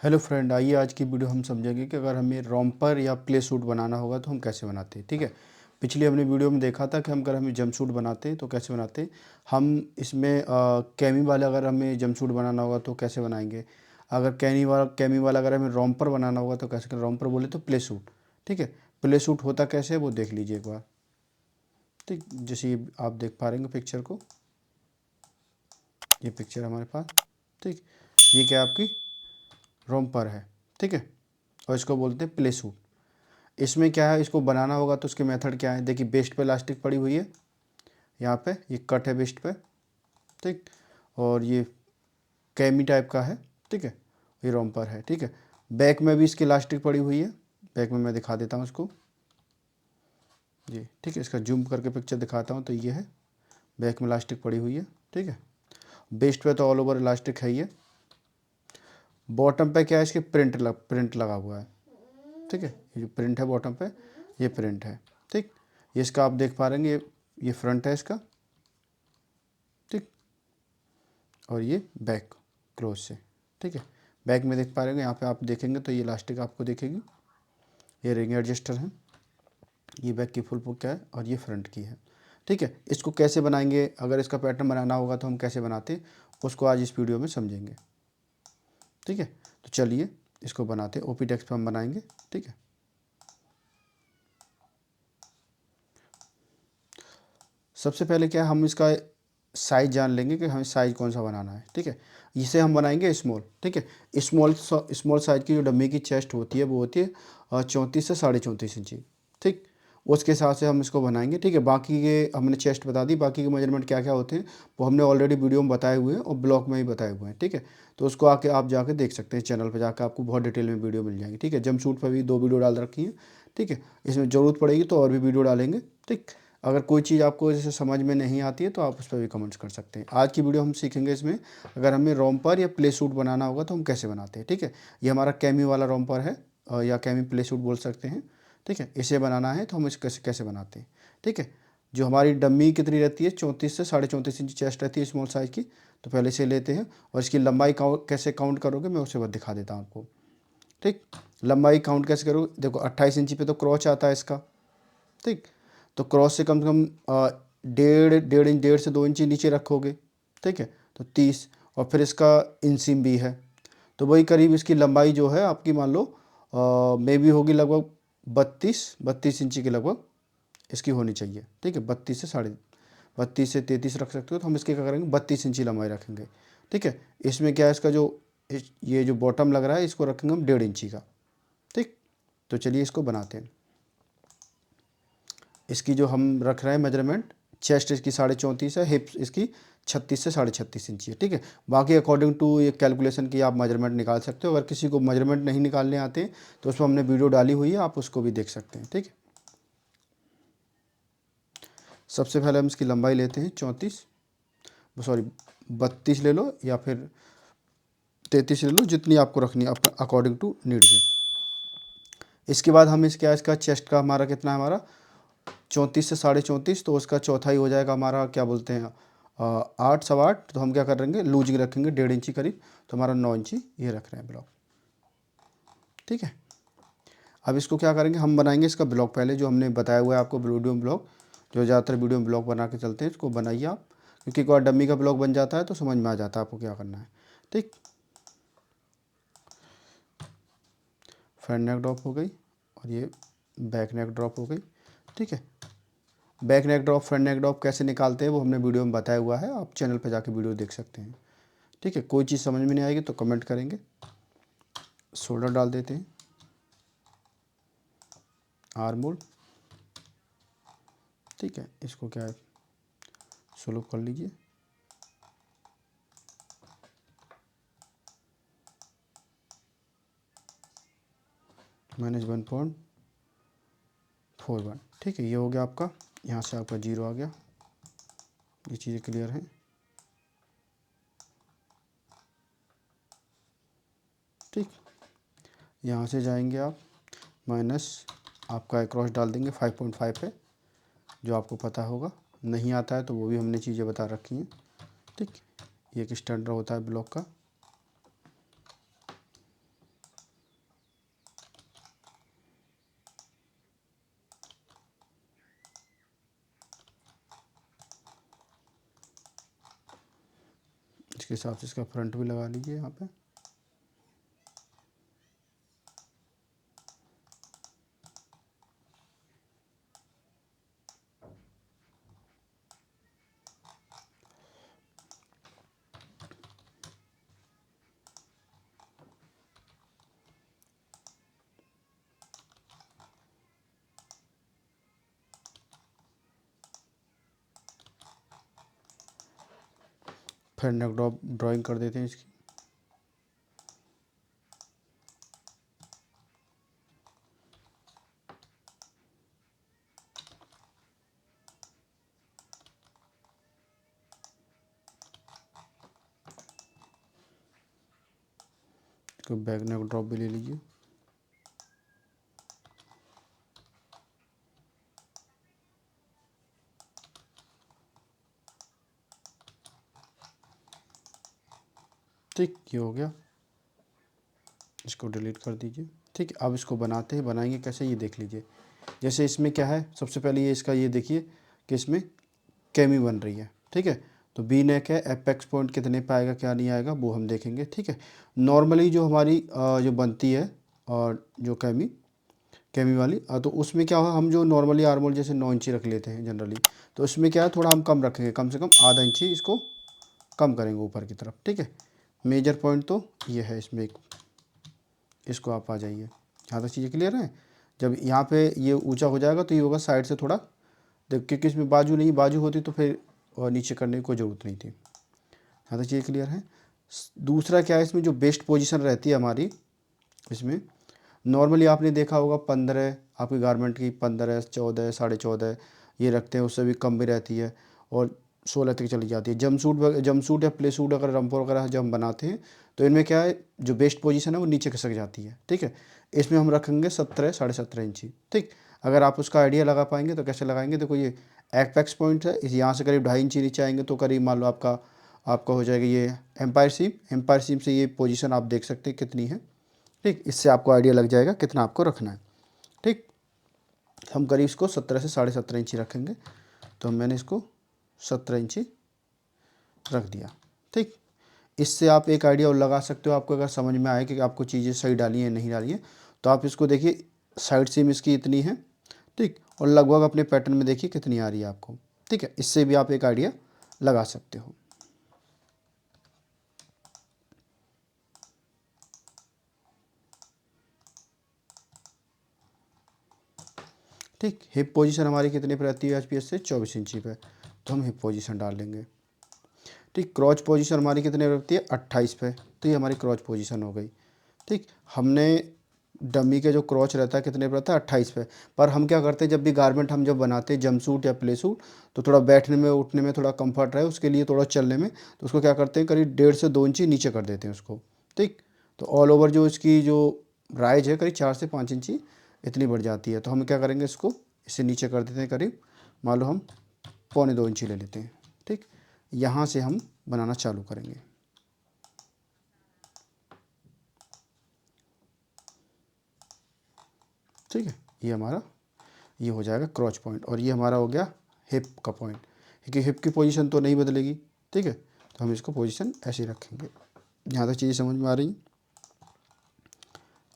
Hello friend, आइए आज की वीडियो हम समझेंगे कि अगर हमें रोम्पर या प्ले सूट बनाना होगा तो हम कैसे बनाते हैं। ठीक है, पिछली हमने वीडियो में देखा था कि अगर हमें जंप सूट बनाते हैं तो कैसे बनाते हैं। हम इसमें कैमी वाला अगर हमें जंप सूट बनाना होगा तो कैसे बनाएंगे। अगर कैमी वाला अगर हमें रोम्पर बनाना होगा तो कैसे करें। रोम्पर बोले तो प्ले सूट। ठीक है, प्ले सूट होता कैसे है वो देख लीजिए एक बार। ठीक, जैसे ये आप देख पा रहे हैं पिक्चर को, ये पिक्चर हमारे पास। ठीक, ये क्या आपकी रोम्पर है। ठीक है, और इसको बोलते हैं प्ले सूट। इसमें क्या है, इसको बनाना होगा तो उसके मेथड क्या है। देखिए बेस्ट पे इलास्टिक पड़ी हुई है, यहाँ पे ये कट है बेस्ट पे। ठीक, और ये कैमी टाइप का है। ठीक है, ये रोम्पर है। ठीक है, बैक में भी इसकी इलास्टिक पड़ी हुई है। बैक में मैं दिखा देता हूँ इसको जी। ठीक है, इसका जूम करके पिक्चर दिखाता हूँ तो ये है, बैक में इलास्टिक पड़ी हुई है। ठीक है, बेस्ट पे तो ऑल ओवर इलास्टिक है ये। बॉटम पे क्या है, इसके प्रिंट लगा हुआ है। ठीक है, ये जो प्रिंट है बॉटम पे, ये प्रिंट है। ठीक, ये इसका आप देख पा रहे हैं, ये फ्रंट है इसका। ठीक, और ये बैक क्लोज से। ठीक है, बैक में देख पा रहे हैं, यहाँ पे आप देखेंगे तो ये इलास्टिक आपको दिखेगी। ये रिंग एडजस्टर है, ये बैक की फुल पुक क्या है और ये फ्रंट की है। ठीक है, इसको कैसे बनाएंगे, अगर इसका पैटर्न बनाना होगा तो हम कैसे बनाते उसको आज इस वीडियो में समझेंगे। ठीक है, तो चलिए इसको बनाते हैं। ओपी टेक्स्ट पे हम बनाएंगे। ठीक है, सबसे पहले क्या है, हम इसका साइज़ जान लेंगे कि हमें साइज़ कौन सा बनाना है। ठीक है, इसे हम बनाएंगे स्मॉल। ठीक है, स्मॉल साइज़ की जो डम्मी की चेस्ट होती है वो होती है 34 से 34.5 इंची। ठीक, उसके हिसाब से हम इसको बनाएंगे। ठीक है, बाकी के हमने चेस्ट बता दी, बाकी के मेजरमेंट क्या क्या होते हैं वो हमने ऑलरेडी वीडियो में बताए हुए हैं और ब्लॉग में ही बताए हुए हैं। ठीक है, तो उसको आके आप जाके देख सकते हैं, चैनल पर जाकर आपको बहुत डिटेल में वीडियो मिल जाएगी। ठीक है, जंप सूट पर भी 2 वीडियो डाल रखी हैं। ठीक है, इसमें ज़रूरत पड़ेगी तो और भी वीडियो डालेंगे। ठीक, अगर कोई चीज़ आपको जैसे समझ में नहीं आती है तो आप उस पर भी कमेंट्स कर सकते हैं। आज की वीडियो हम सीखेंगे इसमें अगर हमें रोम्पर या प्ले सूट बनाना होगा तो हम कैसे बनाते हैं। ठीक है, ये हमारा कैमी वाला रोम्पर है या कैमी प्ले सूट बोल सकते हैं। ठीक है, इसे बनाना है तो हम इसे कैसे कैसे बनाते हैं। ठीक है, जो हमारी डम्मी कितनी रहती है 34 से 34.5 इंच चेस्ट रहती है स्मॉल साइज़ की। तो पहले इसे लेते हैं और इसकी लंबाई कैसे काउंट करोगे मैं उसे बस दिखा देता हूँ आपको। ठीक, लंबाई काउंट कैसे करोगे, देखो 28 इंची पे तो क्रॉच आता है इसका। ठीक, तो क्रॉस से कम डेढ़ इंच, 1.5 से 2 इंच नीचे रखोगे। ठीक है, तो 30, और फिर इसका इंसीम भी है तो वही करीब इसकी लंबाई जो है आपकी मान लो मे भी होगी लगभग 32 इंची के लगभग इसकी होनी चाहिए। ठीक है, 32 से 33 रख सकते हो, तो हम इसके क्या करेंगे 32 इंची लंबाई रखेंगे। ठीक है, इसमें क्या है, इसका जो ये जो बॉटम लग रहा है इसको रखेंगे हम 1.5 इंची का। ठीक, तो चलिए इसको बनाते हैं। इसकी जो हम रख रहे हैं मेजरमेंट, चेस्ट इसकी 34.5 है, हिप्स इसकी 36 से 36.5 इंची है। ठीक है, बाकी अकॉर्डिंग टू ये कैलकुलेशन की आप मेजरमेंट निकाल सकते हो। अगर किसी को मेजरमेंट नहीं निकालने आते हैं तो उसमें हमने वीडियो डाली हुई है, आप उसको भी देख सकते हैं। ठीक है, सबसे पहले हम इसकी लंबाई लेते हैं 32 ले लो या फिर 33 ले लो, जितनी आपको रखनी है अपना अकॉर्डिंग टू नीड के। इसके बाद हम इसका चेस्ट का हमारा कितना है, हमारा 34 से 34.5, तो उसका चौथाई हो जाएगा हमारा क्या बोलते हैं 8 सवा 8। तो हम क्या करेंगे लूज रखेंगे 1.5 इंची करीब, तो हमारा 9 इंची ये रख रहे हैं ब्लॉक। ठीक है, अब इसको क्या करेंगे, हम बनाएंगे इसका ब्लॉक पहले जो हमने बताया हुआ है आपको वीडियो में ब्लॉक। जो ज़्यादातर वीडियो में ब्लॉक बना के चलते हैं, इसको बनाइए आप, क्योंकि एक बार डम्मी का ब्लॉक बन जाता है तो समझ में आ जाता है आपको क्या करना है। ठीक, फ्रंट नेक ड्रॉप हो गई और ये बैक नेक ड्रॉप हो गई। ठीक है, बैक नेक ड्रॉप फ्रंट नेक ड्रॉप कैसे निकालते हैं वो हमने वीडियो में बताया हुआ है, आप चैनल पर जाके वीडियो देख सकते हैं। ठीक है, कोई चीज़ समझ में नहीं आएगी तो कमेंट करेंगे। शोल्डर डाल देते हैं, आर्म होल। ठीक है, इसको क्या है स्लो कर लीजिए। -1.41। ठीक है, ये हो गया आपका, यहाँ से आपका 0 आ गया। ये चीज़ें क्लियर हैं। ठीक, यहाँ से जाएंगे आप माइनस, आपका अक्रॉस डाल देंगे 5.5 पे, जो आपको पता होगा। नहीं आता है तो वो भी हमने चीज़ें बता रखी हैं। ठीक, ये एक स्टैंडर्ड होता है ब्लॉक का। इसके हिसाब से इसका फ्रंट भी लगा लीजिए यहाँ पे। फिर नेक ड्राइंग कर देते हैं इसकी। तो बैक नेक ड्रॉप भी ले लीजिए। ठीक, ये हो गया, इसको डिलीट कर दीजिए। ठीक है, अब इसको बनाते हैं, बनाएंगे कैसे ये देख लीजिए। जैसे इसमें क्या है, सबसे पहले ये इसका ये देखिए कि इसमें कैमी बन रही है। ठीक है, तो बी नेक है, एपेक्स पॉइंट कितने पे आएगा क्या नहीं आएगा वो हम देखेंगे। ठीक है, नॉर्मली जो हमारी जो बनती है और जो कैमी वाली तो उसमें क्या होगा, हम जो नॉर्मली आर्मोल जैसे 9 इंची रख लेते हैं जनरली, तो इसमें क्या है थोड़ा हम कम रखेंगे, कम से कम आधा इंची इसको कम करेंगे ऊपर की तरफ। ठीक है, मेजर पॉइंट तो ये है इसमें, इसको आप आ जाइए। यहाँ तक चीज़ें क्लियर हैं। जब यहाँ पे ये ऊंचा हो जाएगा तो ये होगा साइड से थोड़ा देख, क्योंकि इसमें बाजू नहीं, बाजू होती तो फिर और नीचे करने की कोई ज़रूरत नहीं थी। यहाँ तक चीज़ें क्लियर हैं। दूसरा क्या है, इसमें जो बेस्ट पोजीशन रहती है हमारी, इसमें नॉर्मली आपने देखा होगा 15 आपकी गारमेंट की 15, 14, 14.5 ये रखते हैं, उससे भी कम भी रहती है और 16 तक चली जाती है। जमसूट या प्ले सूट अगर रंपर वगैरह जब हम बनाते हैं तो इनमें क्या है, जो बेस्ट पोजीशन है वो नीचे खिसक जाती है। ठीक है, इसमें हम रखेंगे 17, 17.5 इंची। ठीक, अगर आप उसका आइडिया लगा पाएंगे तो कैसे लगाएंगे, देखो ये एपेक्स पॉइंट है, इस यहाँ से करीब 2.5 इंची नीचे आएंगे तो करीब मान लो आपका हो जाएगा ये एम्पायर सीम से ये पोजीशन आप देख सकते हैं कितनी है। ठीक, इससे आपको आइडिया लग जाएगा कितना आपको रखना है। ठीक, हम करीब इसको 17 से 17.5 इंची रखेंगे, तो मैंने इसको 17 इंची रख दिया। ठीक, इससे आप एक आइडिया और लगा सकते हो, आपको अगर समझ में आए कि आपको चीज़ें सही डाली है नहीं डाली है, तो आप इसको देखिए साइड सीम इसकी इतनी है। ठीक, और लगभग अपने पैटर्न में देखिए कितनी आ रही है आपको। ठीक है, इससे भी आप एक आइडिया लगा सकते हो। ठीक, हिप पोजीशन हमारी कितने पे रहती है एचपीएस से 24 इंची पे, तो हम हिप पोजीशन डाल लेंगे। ठीक, क्रॉच पोजीशन हमारी कितने रहती है 28 पे, तो ये हमारी क्रॉच पोजीशन हो गई। ठीक, हमने डमी के जो क्रॉच रहता है कितने पे रहता है 28 पे, पर हम क्या करते हैं जब भी गारमेंट हम जब बनाते हैं जंपसूट या प्ले सूट, तो थोड़ा बैठने में उठने में थोड़ा कंफर्ट रहे उसके लिए, थोड़ा चलने में, तो उसको क्या करते हैं करीब 1.5 से 2 इंची नीचे कर देते हैं उसको। ठीक, तो ऑल ओवर जो इसकी जो राइज है करीब 4 से 5 इंची इतनी बढ़ जाती है, तो हम क्या करेंगे इसको इससे नीचे कर देते हैं, करीब मान लो हम 1.25 इंची ले लेते हैं। ठीक, यहाँ से हम बनाना चालू करेंगे। ठीक है, ये हमारा ये हो जाएगा क्रॉच पॉइंट, और ये हमारा हो गया हिप का पॉइंट, क्योंकि हिप की पोजीशन तो नहीं बदलेगी। ठीक है, तो हम इसको पोजीशन ऐसे ही रखेंगे। यहाँ तक चीज़ें समझ में आ रही हैं।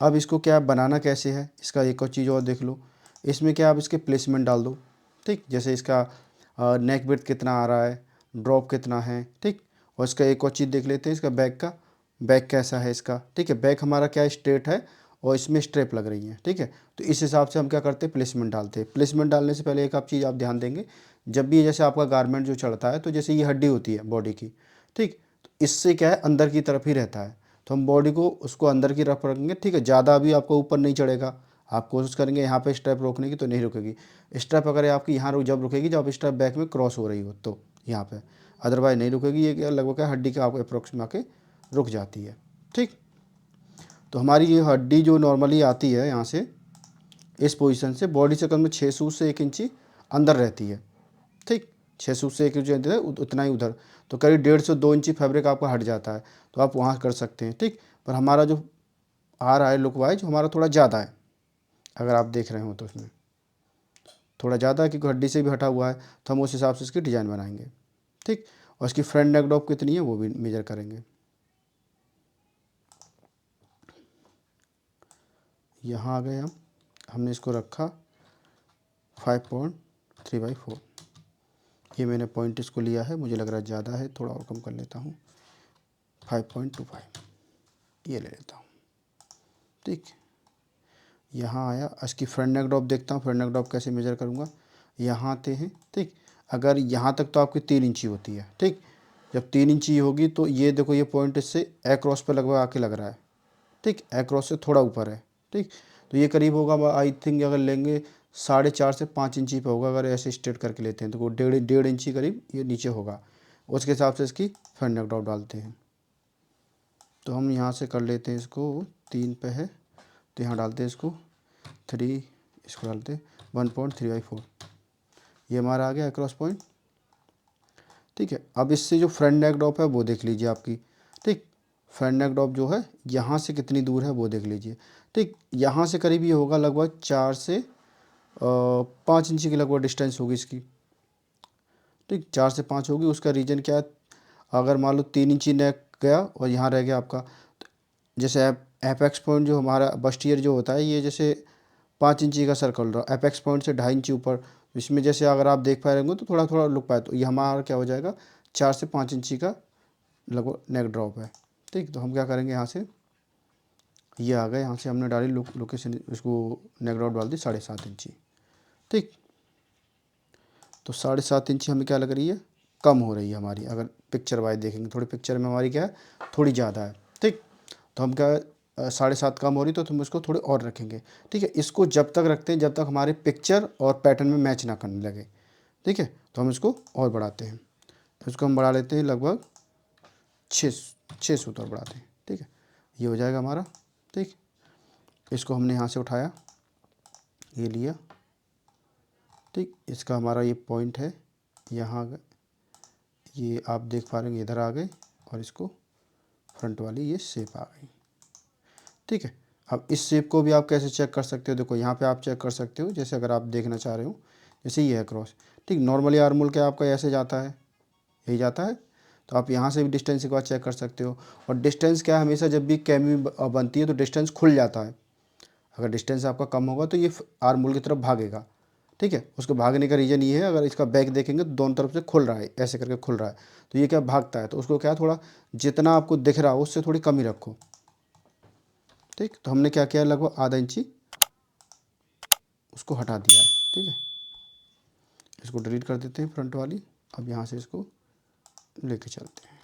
अब इसको क्या बनाना कैसे है, इसका एक और चीज़ और देख लो। इसमें क्या आप इसके प्लेसमेंट डाल दो। ठीक, जैसे इसका नेक विड्थ कितना आ रहा है, ड्रॉप कितना है। ठीक, और इसका एक और चीज़ देख लेते हैं, इसका बैक कैसा है इसका। ठीक है, बैक हमारा क्या स्ट्रेट है और इसमें स्ट्रेप लग रही है। ठीक है, तो इस हिसाब से हम क्या करते हैं प्लेसमेंट डालते हैं। प्लेसमेंट डालने से पहले एक आप चीज़ आप ध्यान देंगे, जब भी जैसे आपका गारमेंट जो चढ़ता है, तो जैसे ये हड्डी होती है बॉडी की, ठीक, तो इससे क्या है अंदर की तरफ ही रहता है, तो हम बॉडी को उसको अंदर की तरफ रखेंगे। ठीक है, ज़्यादा भी आपको ऊपर नहीं चढ़ेगा, आप कोशिश करेंगे यहाँ पे स्ट्रैप रोकने की तो नहीं रुकेगी। स्ट्रैप अगर आपकी यहाँ जब रुकेगी जब स्ट्रैप बैक में क्रॉस हो रही हो तो यहाँ पे, अदरवाइज नहीं रुकेगी। ये क्या लगभग क्या हड्डी के आपको अप्रोक्स में आके रुक जाती है। ठीक, तो हमारी ये हड्डी जो नॉर्मली आती है यहाँ से इस पोजीशन से बॉडी से कम में 6 सूट से 1 इंची अंदर रहती है। ठीक, 6 सूट से 1 इंची अंदर है, उतना ही उधर, तो करीब 1.5 से 2 इंची फैब्रिक आपका हट जाता है, तो आप वहाँ कर सकते हैं। ठीक, पर हमारा जो आ रहा है लुक वाइज हमारा थोड़ा ज़्यादा है, अगर आप देख रहे हो तो इसमें थोड़ा ज़्यादा है, क्योंकि हड्डी से भी हटा हुआ है, तो हम उस हिसाब से इसकी डिज़ाइन बनाएंगे। ठीक, और इसकी फ्रंट नेक ड्रॉप कितनी है वो भी मेजर करेंगे। यहाँ आ गए हम, हमने इसको रखा 5.3/4। ये मैंने पॉइंट इसको लिया है, मुझे लग रहा है ज़्यादा है, थोड़ा और कम कर लेता हूँ, 5.25 ये ले लेता हूँ। ठीक, यहाँ आया, इसकी फ्रंट नेक ड्रॉप देखता हूँ, फ्रंट नेक ड्रॉप कैसे मेजर करूँगा, यहाँ आते हैं। ठीक, अगर यहाँ तक तो आपकी 3 इंची होती है। ठीक, जब 3 इंची होगी तो ये देखो ये पॉइंट इससे एक्रॉस पे लगभग आके लग रहा है। ठीक, एक्रॉस से थोड़ा ऊपर है। ठीक, तो ये करीब होगा आई थिंक, अगर लेंगे 4.5 से 5 इंची पे होगा, अगर ऐसे स्ट्रेट करके लेते हैं तो वो 1.5 इंची करीब ये नीचे होगा। उसके हिसाब से इसकी फ्रंट नेक ड्रॉप डालते हैं। तो हम यहाँ से कर लेते हैं, इसको 3 पे है तो यहाँ डालते हैं इसको 3, इसको डालते हैं 1.3/4, ये हमारा आ गया क्रॉस पॉइंट। ठीक है, अब इससे जो फ्रंट नेक ड्रॉप है वो देख लीजिए आपकी। ठीक, फ्रंट नेक ड्रॉप जो है यहाँ से कितनी दूर है वो देख लीजिए। ठीक, यहाँ से करीब ये होगा लगभग 4 से 5 इंची की लगभग डिस्टेंस होगी इसकी। ठीक, 4 से 5 होगी। उसका रीज़न क्या है, अगर मान लो 3 इंची नेक गया और यहाँ रह गया आपका, जैसे एपेक्स पॉइंट जो हमारा बस्ट ईयर जो होता है, ये जैसे 5 इंची का सर्कल रहा, एपेक्स पॉइंट से 2.5 इंची ऊपर, इसमें जैसे अगर आप देख पाए रहेंगे तो थोड़ा थोड़ा लुक पाए, तो ये हमारा क्या हो जाएगा 4 से 5 इंची का लगभग नेक ड्रॉप है। ठीक, तो हम क्या करेंगे, यहाँ से ये आ गए, यहाँ से हमने डाली लोकेशन, इसको नेक ड्रॉप डाल दी 7.5 इंची। ठीक, तो 7.5 इंची हमें क्या लग रही है, कम हो रही है हमारी। अगर पिक्चर वाइज देखेंगे, थोड़ी पिक्चर में हमारी क्या है, थोड़ी ज़्यादा है। ठीक, तो हम क्या 7.5 कम हो रही तो हम इसको थोड़े और रखेंगे। ठीक है, इसको जब तक रखते हैं जब तक हमारे पिक्चर और पैटर्न में मैच ना करने लगे। ठीक है, तो हम इसको और बढ़ाते हैं, तो इसको हम बढ़ा लेते हैं लगभग 6 सूत्र बढ़ाते हैं। ठीक है, ये हो जाएगा हमारा। ठीक, इसको हमने यहाँ से उठाया, ये लिया। ठीक, इसका हमारा ये पॉइंट है, यहाँ ये आप देख पा रहे हैं, इधर आ गए और इसको फ्रंट वाली ये शेप आ गई। ठीक है, अब इस शेप को भी आप कैसे चेक कर सकते हो, देखो यहाँ पे आप चेक कर सकते हो, जैसे अगर आप देखना चाह रहे हो, जैसे ये है क्रॉस। ठीक, नॉर्मली आर्मोल क्या आपका ऐसे जाता है, यही जाता है, तो आप यहाँ से भी डिस्टेंस एक बार चेक कर सकते हो। और डिस्टेंस क्या है, हमेशा जब भी कैमी बनती है तो डिस्टेंस खुल जाता है। अगर डिस्टेंस आपका कम होगा तो ये आर्मोल की तरफ भागेगा। ठीक है, उसको भागने का रीज़न ये है, अगर इसका बैक देखेंगे तो दोनों तरफ से खुल रहा है, ऐसे करके खुल रहा है, तो ये क्या भागता है, तो उसको क्या थोड़ा जितना आपको दिख रहा हो उससे थोड़ी कमी रखो। ठीक, तो हमने क्या किया, लगभग आधा इंची उसको हटा दिया है। ठीक है, इसको डिलीट कर देते हैं फ्रंट वाली। अब यहाँ से इसको लेके चलते हैं।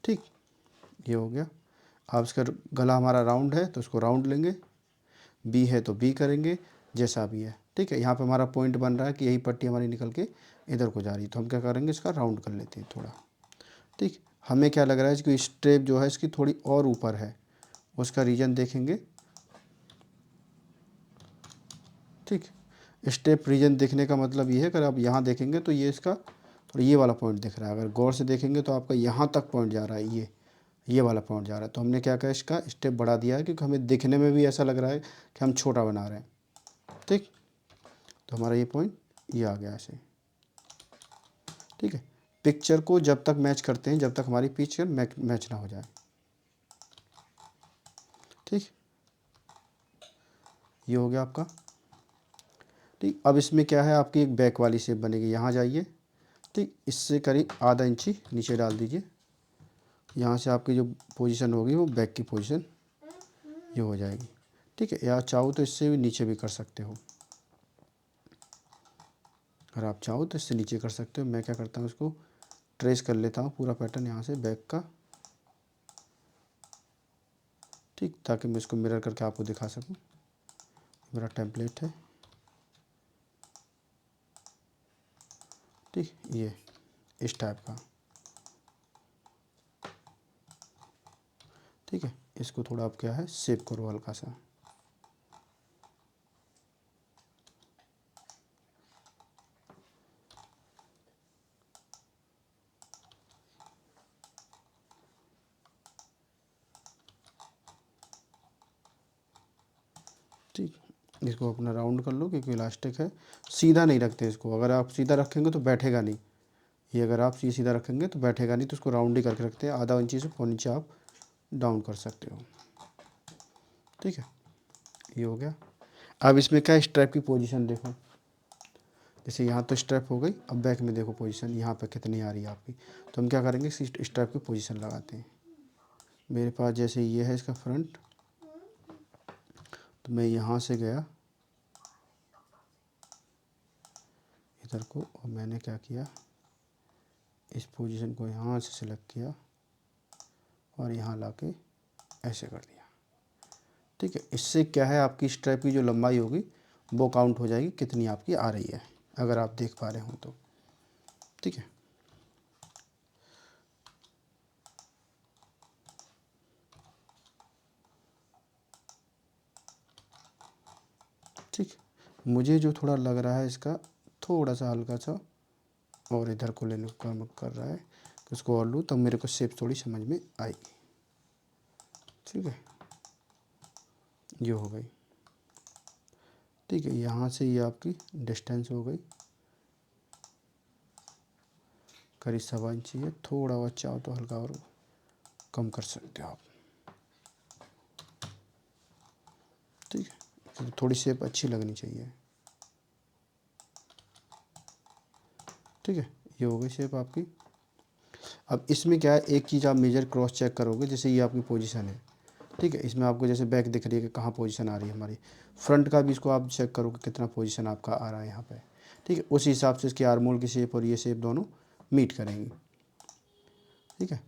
ठीक, ये हो गया। अब इसका गला हमारा राउंड है तो इसको राउंड लेंगे, बी है तो बी करेंगे, जैसा भी है। ठीक है, यहाँ पे हमारा पॉइंट बन रहा है कि यही पट्टी हमारी निकल के इधर को जा रही है, तो हम क्या करेंगे, इसका राउंड कर लेते हैं थोड़ा। ठीक, हमें क्या लग रहा है कि स्ट्रेप जो है इसकी थोड़ी और ऊपर है, उसका रीज़न देखेंगे। ठीक, स्टेप रीजन देखने का मतलब ये है, अगर आप यहाँ देखेंगे तो ये इसका थोड़ा ये वाला पॉइंट दिख रहा है, अगर गौर से देखेंगे तो आपका यहाँ तक पॉइंट जा रहा है, ये वाला पॉइंट जा रहा है। तो हमने क्या कहा, इसका स्टेप बढ़ा दिया है, क्योंकि हमें दिखने में भी ऐसा लग रहा है कि हम छोटा बना रहे हैं। ठीक, तो हमारा ये पॉइंट ये आ गया ऐसे। ठीक है, पिक्चर को जब तक मैच करते हैं जब तक हमारी पिक्चर मैच ना हो जाए। ठीक, ये हो गया आपका। ठीक, अब इसमें क्या है, आपकी एक बैक वाली शेप बनेगी, यहाँ जाइए। ठीक, इससे करीब आधा इंची नीचे डाल दीजिए, यहाँ से आपकी जो पोजीशन होगी वो बैक की पोजीशन ये हो जाएगी। ठीक है, या चाहो तो इससे भी नीचे भी कर सकते हो, अगर आप चाहो तो इससे नीचे कर सकते हो। मैं क्या करता हूँ, इसको ट्रेस कर लेता हूँ पूरा पैटर्न यहाँ से बैक का। ठीक, ताकि मैं इसको मिरर करके आपको दिखा सकूँ, मेरा टेम्पलेट है। ठीक, ये इस टाइप का। ठीक है, इसको थोड़ा आप क्या है शेप करो हल्का सा। ठीक, इसको अपना राउंड कर लो क्योंकि इलास्टिक है। सीधा नहीं रखते इसको, अगर आप सीधा रखेंगे तो बैठेगा नहीं। ये अगर आप सीधा रखेंगे तो बैठेगा नहीं, तो उसको राउंड ही करके रखते हैं। आधा इंची से पौन इंची आप डाउन कर सकते हो। ठीक है, ये हो गया। अब इसमें क्या स्ट्रैप की पोजीशन देखो, जैसे यहाँ तो स्ट्रैप हो गई। अब बैक में देखो पोजीशन यहाँ पे कितनी आ रही है आपकी। तो हम क्या करेंगे, स्ट्रैप की पोजीशन लगाते हैं। मेरे पास जैसे ये है इसका फ्रंट, तो मैं यहाँ से गया इधर को, और मैंने क्या किया, इस पोजीशन को यहाँ से सिलेक्ट किया और यहाँ लाके ऐसे कर दिया। ठीक है, इससे क्या है, आपकी स्ट्रैप की जो लंबाई होगी वो काउंट हो जाएगी कितनी आपकी आ रही है, अगर आप देख पा रहे हो तो। ठीक है, ठीक। मुझे जो थोड़ा लग रहा है इसका थोड़ा सा हल्का सा और इधर को लेने का मन कर रहा है कि उसको और लूँ, तब मेरे को शेप थोड़ी समझ में आएगी। ठीक है, ये हो गई। ठीक है, यहाँ से ये आपकी डिस्टेंस हो गई करीब 1.25 इंची है। थोड़ा और चाहो तो हल्का और कम कर सकते हो आप। ठीक है, तो थोड़ी शेप अच्छी लगनी चाहिए। ठीक है, ये हो गई शेप आपकी। अब इसमें क्या है, एक चीज़ आप मेजर क्रॉस चेक करोगे, जैसे ये आपकी पोजीशन है। ठीक है, इसमें आपको जैसे बैक दिख रही है कि कहाँ पोजीशन आ रही है हमारी। फ्रंट का भी इसको आप चेक करोगे कितना पोजीशन आपका आ रहा है यहाँ पे। ठीक है, उस हिसाब से इसकी आर्मोल की शेप और ये शेप दोनों मीट करेंगी। ठीक है,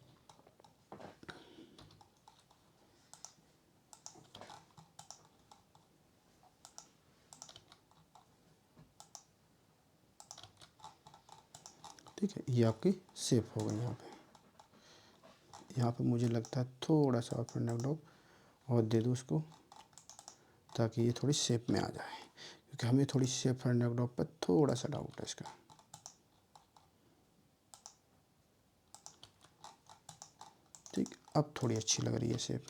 ठीक है, ये आपकी शेप हो गई। यहाँ पे मुझे लगता है थोड़ा सा फ्रंट नेक डॉग और दे दो उसको, ताकि ये थोड़ी शेप में आ जाए, क्योंकि हमें थोड़ी शेप फ्रंट नेक डॉग पर थोड़ा सा डाउट है इसका। ठीक, अब थोड़ी अच्छी लग रही है शेप,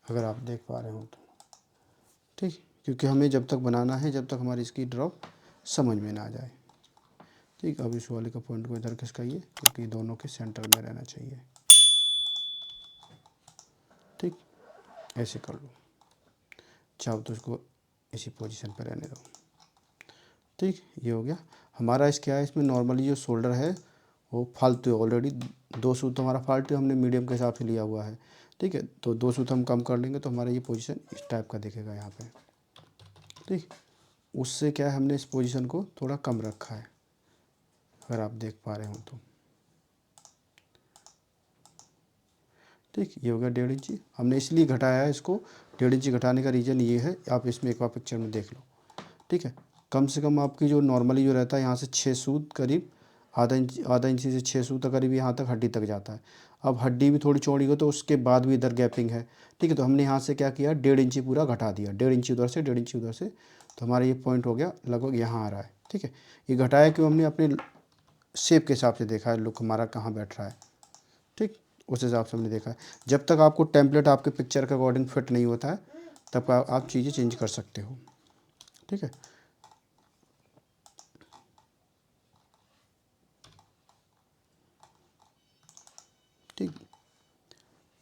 अगर आप देख पा रहे हो तो। ठीक, क्योंकि हमें जब तक बनाना है जब तक हमारी इसकी ड्रॉप समझ में ना आ जाए। ठीक, अब इस वाले का पॉइंट को इधर खिसकाइए क्योंकि दोनों के सेंटर में रहना चाहिए। ठीक, ऐसे कर लो, चाहो तो इसको इसी पोजीशन पर रहने दो। ठीक, ये हो गया हमारा। इस क्या है, इसमें नॉर्मली जो शोल्डर है वो फालतू है ऑलरेडी। 2 सूत हमारा फालतू है, हमने मीडियम के हिसाब से लिया हुआ है। ठीक है, तो 2 सूत हम कम कर लेंगे तो हमारा ये पोजीशन इस टाइप का दिखेगा यहाँ पे। ठीक, उससे क्या है, हमने इस पोजीशन को थोड़ा कम रखा है, अगर आप देख पा रहे हो तो। ठीक, ये हो गया 1.5 इंची। हमने इसलिए घटाया है इसको, 1.5 इंची घटाने का रीज़न ये है, आप इसमें एक बार पिक्चर में देख लो। ठीक है, कम से कम आपकी जो नॉर्मली जो रहता है यहाँ से 6 सूत करीब, आधा इंची से 6 सूत करीब यहाँ तक हड्डी तक जाता है। अब हड्डी भी थोड़ी चौड़ी हो तो उसके बाद भी इधर गैपिंग है। ठीक है, तो हमने यहाँ से क्या किया, 1.5 इंची पूरा घटा दिया, 1.5 इंची उधर से 1.5 इंची उधर से, तो हमारा ये पॉइंट हो गया लगभग यहाँ आ रहा है। ठीक है, ये घटाया क्यों, हमने अपने शेप के हिसाब से देखा है लुक हमारा कहाँ बैठ रहा है। ठीक, उस हिसाब से हमने देखा है। जब तक आपको टेम्पलेट आपके पिक्चर के अकॉर्डिंग फिट नहीं होता है तब आप चीज़ें चेंज कर सकते हो। ठीक है, ठीक,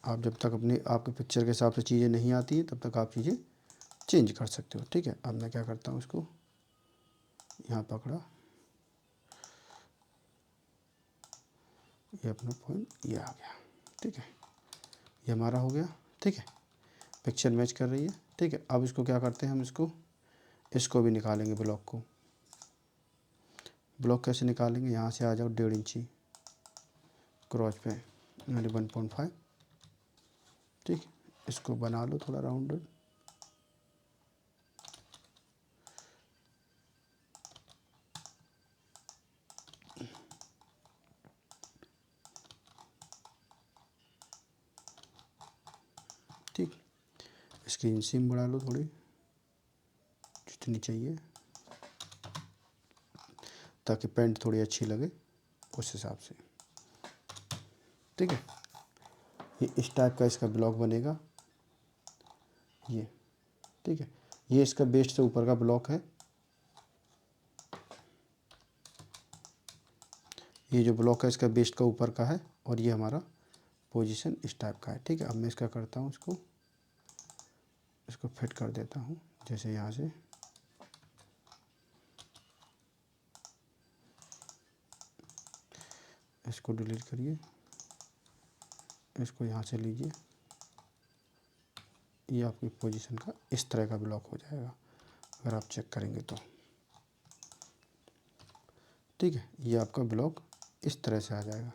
आप जब तक अपने आपके पिक्चर के हिसाब से चीज़ें नहीं आती हैं तब तक आप चीज़ें चेंज कर सकते हो। ठीक है, अब मैं क्या करता हूँ, इसको यहाँ पकड़ा, ये अपना पॉइंट ये आ गया। ठीक है, ये हमारा हो गया। ठीक है, पिक्चर मैच कर रही है। ठीक है, अब इसको क्या करते हैं, हम इसको भी निकालेंगे ब्लॉक को। ब्लॉक कैसे निकालेंगे, यहाँ से आ जाओ 1.5 इंची क्रॉच पे, यानी 1.5। ठीक, इसको बना लो थोड़ा राउंडेड। ठीक, इसकी इंसीम बढ़ा लो थोड़ी, जितनी चाहिए, ताकि पेंट थोड़ी अच्छी लगे उस हिसाब से। ठीक है, ये इस टाइप का इसका ब्लॉक बनेगा ये। ठीक है, ये इसका बेस्ट से ऊपर का ब्लॉक है, ये जो ब्लॉक है इसका बेस्ट का ऊपर का है, और ये हमारा पोजीशन इस टाइप का है। ठीक है, अब मैं इसका करता हूँ, इसको फिट कर देता हूँ, जैसे यहाँ से इसको डिलीट करिए, इसको यहाँ से लीजिए, ये आपकी पोजीशन का इस तरह का ब्लॉक हो जाएगा अगर आप चेक करेंगे तो। ठीक है, ये आपका ब्लॉक इस तरह से आ जाएगा।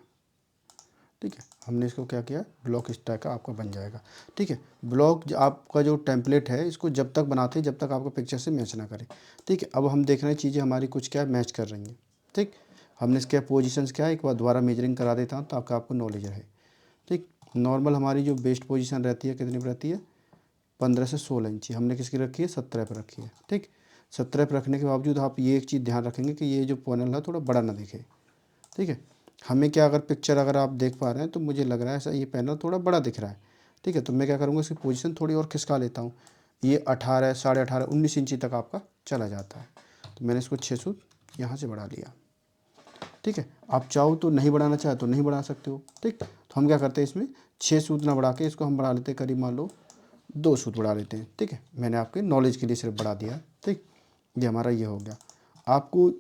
ठीक है, हमने इसको क्या किया, ब्लॉक इस तरह का आपका बन जाएगा। ठीक है, ब्लॉक आपका जो टेम्पलेट है इसको जब तक बनाते हैं जब तक आपका पिक्चर से मैच ना करे। ठीक है, अब हम देख रहे हैं चीज़ें हमारी कुछ क्या मैच कर रही हैं। ठीक, हमने इसके पोजीशंस क्या है, एक बार दोबारा मेजरिंग करा देता हूँ ताकि आपको नॉलेज रहे। ठीक, नॉर्मल हमारी जो बेस्ट पोजीशन रहती है कितनी पर रहती है, 15 से 16 इंची। हमने किसकी रखी है, 17 पर रखी है। ठीक, 17 पर रखने के बावजूद आप ये एक चीज़ ध्यान रखेंगे कि ये जो पैनल है थोड़ा बड़ा ना दिखे। ठीक है, हमें क्या, अगर पिक्चर अगर आप देख पा रहे हैं तो मुझे लग रहा है ऐसा ये पैनल थोड़ा बड़ा दिख रहा है। ठीक है, तो मैं क्या करूँगा, इसकी पोजीशन थोड़ी और खिसका लेता हूँ। ये 18, 18.5, 19 इंची तक आपका चला जाता है। तो मैंने इसको 6 सूत यहाँ से बढ़ा लिया। ठीक है, आप चाहो तो नहीं बढ़ाना चाहे तो नहीं बढ़ा सकते हो। ठीक, तो हम क्या करते हैं, इसमें 6 सूत ना बढ़ा के इसको हम बढ़ा लेते हैं, करीब मान लो 2 सूत बढ़ा लेते हैं। ठीक है, मैंने आपके नॉलेज के लिए सिर्फ बढ़ा दिया। ठीक, ये हमारा ये हो गया। आपको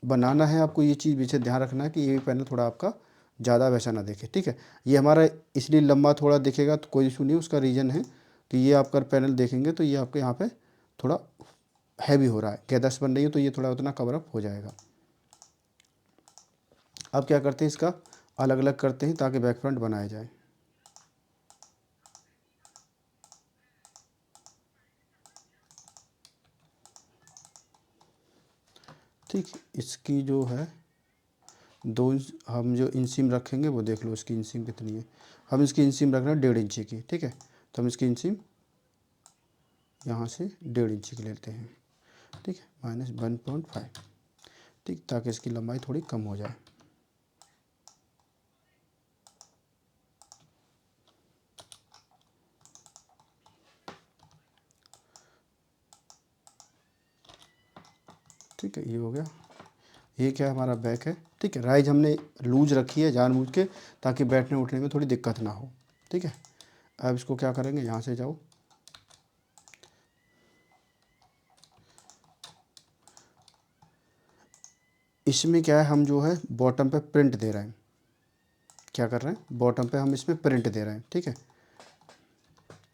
बनाना है, आपको ये चीज़ पीछे ध्यान रखना है कि ये पैनल थोड़ा आपका ज़्यादा वैसा ना दिखे। ठीक है, ये हमारा इसलिए लंबा थोड़ा दिखेगा तो कोई इशू नहीं, उसका रीज़न है कि ये आपका पैनल देखेंगे तो ये आपके यहाँ पे थोड़ा हैवी हो रहा है, गैदर्स बन रही है, तो ये थोड़ा उतना कवर अप हो जाएगा। अब क्या करते हैं, इसका अलग अलग करते हैं ताकि बैक फ्रंट बनाया जाए। ठीक, इसकी जो है हम जो इंसीम रखेंगे वो देख लो, इसकी इंसीम कितनी है। हम इसकी इंसीम रख रहे हैं 1.5 इंची की। ठीक है, तो हम इसकी इंसीम यहाँ से 1.5 इंची की लेते हैं। ठीक है, -1.5। ठीक, ताकि इसकी लंबाई थोड़ी कम हो जाए। ठीक है, ये हो गया। ये क्या है, हमारा बैक है। ठीक है, राइज हमने लूज रखी है जानबूझ के ताकि बैठने उठने में थोड़ी दिक्कत ना हो। ठीक है, अब इसको क्या करेंगे, यहाँ से जाओ, इसमें क्या है, हम जो है बॉटम पे प्रिंट दे रहे हैं। क्या कर रहे हैं, बॉटम पे हम इसमें प्रिंट दे रहे हैं। ठीक है,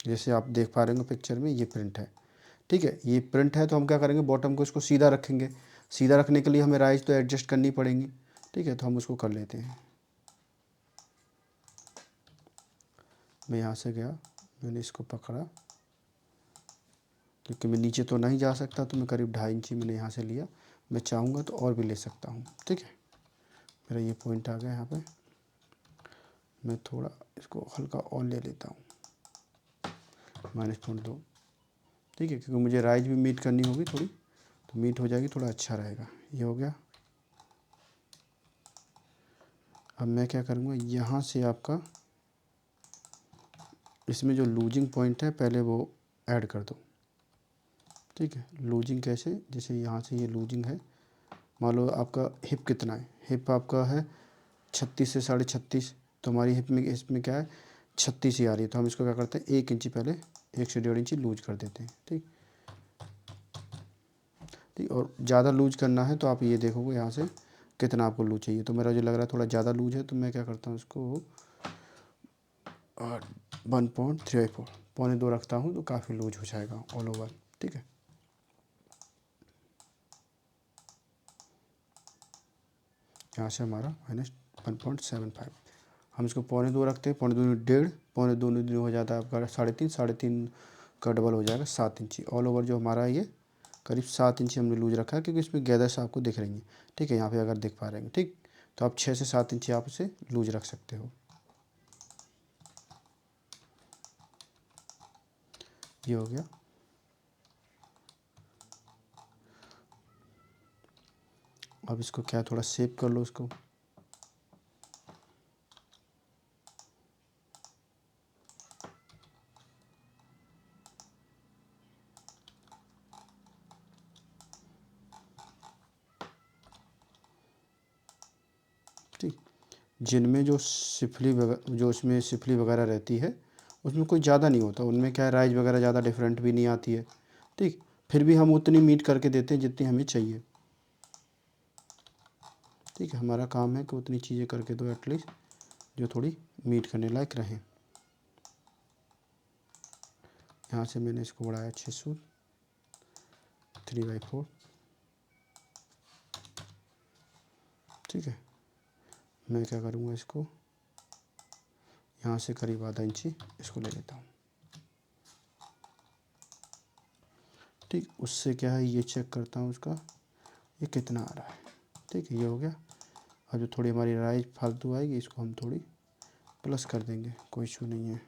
जैसे आप देख पा रहे हो पिक्चर में ये प्रिंट है। ठीक है, ये प्रिंट है तो हम क्या करेंगे, बॉटम को इसको सीधा रखेंगे। सीधा रखने के लिए हमें राइज तो एडजस्ट करनी पड़ेंगी। ठीक है, तो हम उसको कर लेते हैं। मैं यहाँ से गया, मैंने इसको पकड़ा, क्योंकि मैं नीचे तो नहीं जा सकता, तो मैं करीब 2.5 इंची मैंने यहाँ से लिया। मैं चाहूँगा तो और भी ले सकता हूँ। ठीक है, मेरा ये पॉइंट आ गया। यहाँ पे मैं थोड़ा इसको हल्का और ले लेता हूँ, -0.2। ठीक है, क्योंकि मुझे राइज भी मीट करनी होगी थोड़ी, तो मीट हो जाएगी, थोड़ा अच्छा रहेगा। ये हो गया। अब मैं क्या करूँगा, यहाँ से आपका इसमें जो लूजिंग पॉइंट है पहले वो ऐड कर दो। ठीक है, लूजिंग कैसे, जैसे यहाँ से ये लूजिंग है, मान लो आपका हिप कितना है, हिप आपका है 36 से 36.5, तो हमारी हिप में इसमें क्या है 36 ही आ रही है, तो हम इसको क्या करते हैं 1 इंची पहले, 1 से 1.5 इंची लूज कर देते हैं। ठीक ठीक, और ज़्यादा लूज करना है तो आप ये देखोगे यहाँ से कितना आपको लूज चाहिए। तो मेरा जो लग रहा है थोड़ा ज़्यादा लूज है, तो मैं क्या करता हूँ इसको 1.34 (पौने 2) रखता हूँ, तो काफ़ी लूज हो जाएगा ऑल ओवर। ठीक है, यहाँ से हमारा -1.75। हम इसको 2.25 रखते हैं, 2.25 1.5, 2.25 हो जाता है आपका 3.5, 3.5 का डबल हो जाएगा 7 इंची। ऑल ओवर जो हमारा ये करीब 7 इंची हमने लूज रखा है, क्योंकि इसमें गैदर्स आपको दिख रही हैं। ठीक है, यहाँ पे अगर दिख पा रहे हैं। ठीक, तो आप 6 से 7 इंची आप इसे लूज रख सकते हो। ये हो गया। अब इसको क्या थोड़ा शेप कर लो इसको। जिनमें जो उसमें सिफली वगैरह रहती है उसमें कोई ज़्यादा नहीं होता, उनमें क्या है राइज वगैरह ज़्यादा डिफरेंट भी नहीं आती है। ठीक, फिर भी हम उतनी मीट करके देते हैं जितनी हमें चाहिए। ठीक है, हमारा काम है कि उतनी चीज़ें करके दो एटलीस्ट जो थोड़ी मीट करने लायक रहें। यहाँ से मैंने इसको बढ़ाया 600 3/4। ठीक है, मैं क्या करूँगा, इसको यहाँ से करीब आधा इंची इसको ले लेता हूँ। ठीक, उससे क्या है ये चेक करता हूँ उसका ये कितना आ रहा है। ठीक है, ये हो गया। अब जो थोड़ी हमारी राइस फालतू आएगी इसको हम थोड़ी प्लस कर देंगे, कोई इशू नहीं है।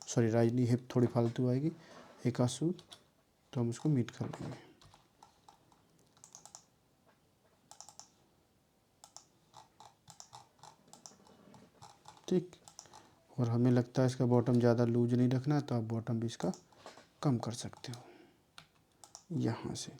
सॉरी, राइस नहीं, हिप थोड़ी फालतू आएगी एक आध सूद, तो हम उसको मीट कर लेंगे। ठीक, और हमें लगता है इसका बॉटम ज़्यादा लूज नहीं रखना, तो आप बॉटम भी इसका कम कर सकते हो यहाँ से।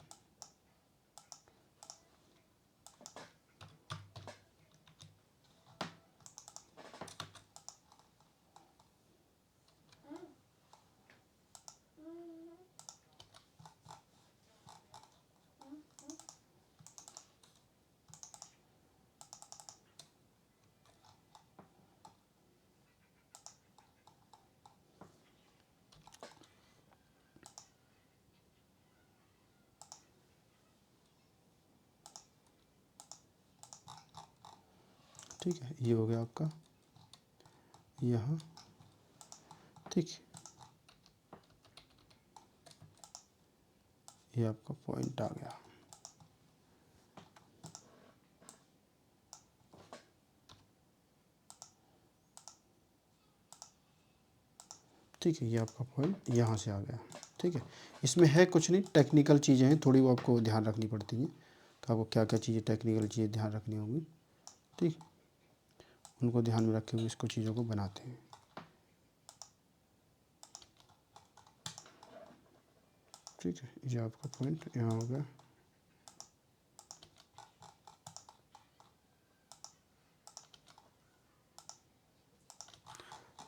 ठीक है, ये हो गया आपका यहाँ। ठीक, ये आपका पॉइंट आ गया। ठीक है, ये आपका पॉइंट यहाँ से आ गया। ठीक है, इसमें है कुछ नहीं, टेक्निकल चीज़ें हैं थोड़ी, वो आपको ध्यान रखनी पड़ती हैं कि आपको क्या क्या चीज़ें टेक्निकल चीज़ें ध्यान रखनी होंगी। ठीक, उनको ध्यान में रखे हुए इसको चीज़ों को बनाते हैं। ठीक है, ये आपका पॉइंट यहाँ हो गया।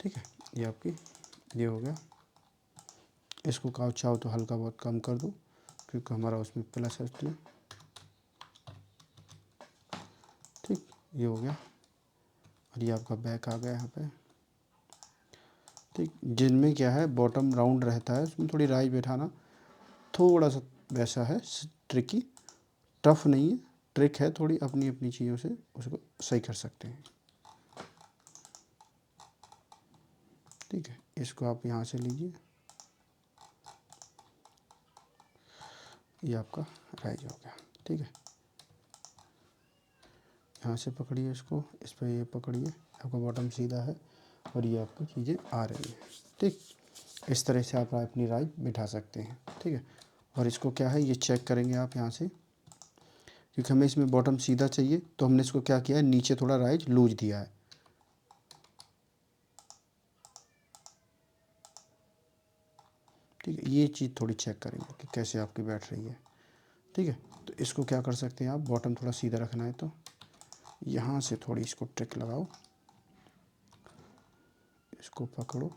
ठीक है, ये आपकी ये हो गया। इसको काव चाहो तो हल्का बहुत कम कर दो क्योंकि हमारा उसमें प्लस है इसलिए। ठीक, ये हो गया, और ये आपका बैक आ गया यहाँ पे। ठीक, जिनमें क्या है बॉटम राउंड रहता है उसमें थोड़ी राइस बैठाना थोड़ा सा वैसा है ट्रिकी, टफ नहीं है, ट्रिक है थोड़ी, अपनी अपनी चीज़ों से उसको सही कर सकते हैं। ठीक है, इसको आप यहाँ से लीजिए, ये आपका राइज हो गया। ठीक है, यहाँ से पकड़िए इसको, इस पर ये पकड़िए, आपका बॉटम सीधा है और ये आपकी चीज़ें आ रही हैं। ठीक, इस तरह से आप अपनी राइस बिठा सकते हैं। ठीक है, और इसको क्या है ये चेक करेंगे आप यहाँ से, क्योंकि हमें इसमें बॉटम सीधा चाहिए तो हमने इसको क्या किया है नीचे थोड़ा राइज लूज दिया है। ठीक है, ये चीज़ थोड़ी चेक करेंगे कि कैसे आपकी बैठ रही है। ठीक है, तो इसको क्या कर सकते हैं आप, बॉटम थोड़ा सीधा रखना है तो यहाँ से थोड़ी इसको ट्रिक लगाओ, इसको पकड़ो,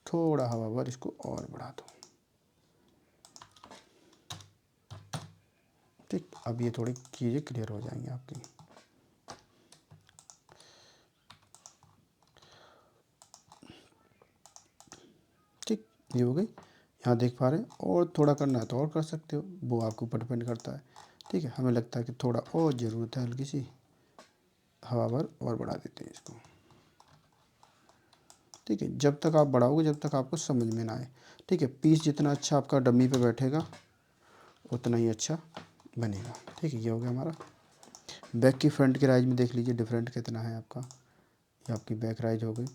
थोड़ा हवा भर इसको और बढ़ा दो। ठीक, अब ये थोड़ी चीज़ें क्लियर हो जाएंगी आपकी। ठीक, ये हो गई, यहाँ देख पा रहे हैं, और थोड़ा करना है तो और कर सकते हो, वो आपके ऊपर डिपेंड करता है। ठीक है, हमें लगता है कि थोड़ा और ज़रूरत है, हल्की सी हवा भर और बढ़ा देते हैं इसको। ठीक है, जब तक आप बढ़ाओगे जब तक आपको समझ में ना आए। ठीक है, पीस जितना अच्छा आपका डमी पे बैठेगा उतना ही अच्छा बनेगा। ठीक है, ये हो गया हमारा। बैक की फ्रंट की राइज में देख लीजिए डिफरेंट कितना है आपका। ये आपकी बैक राइज हो गई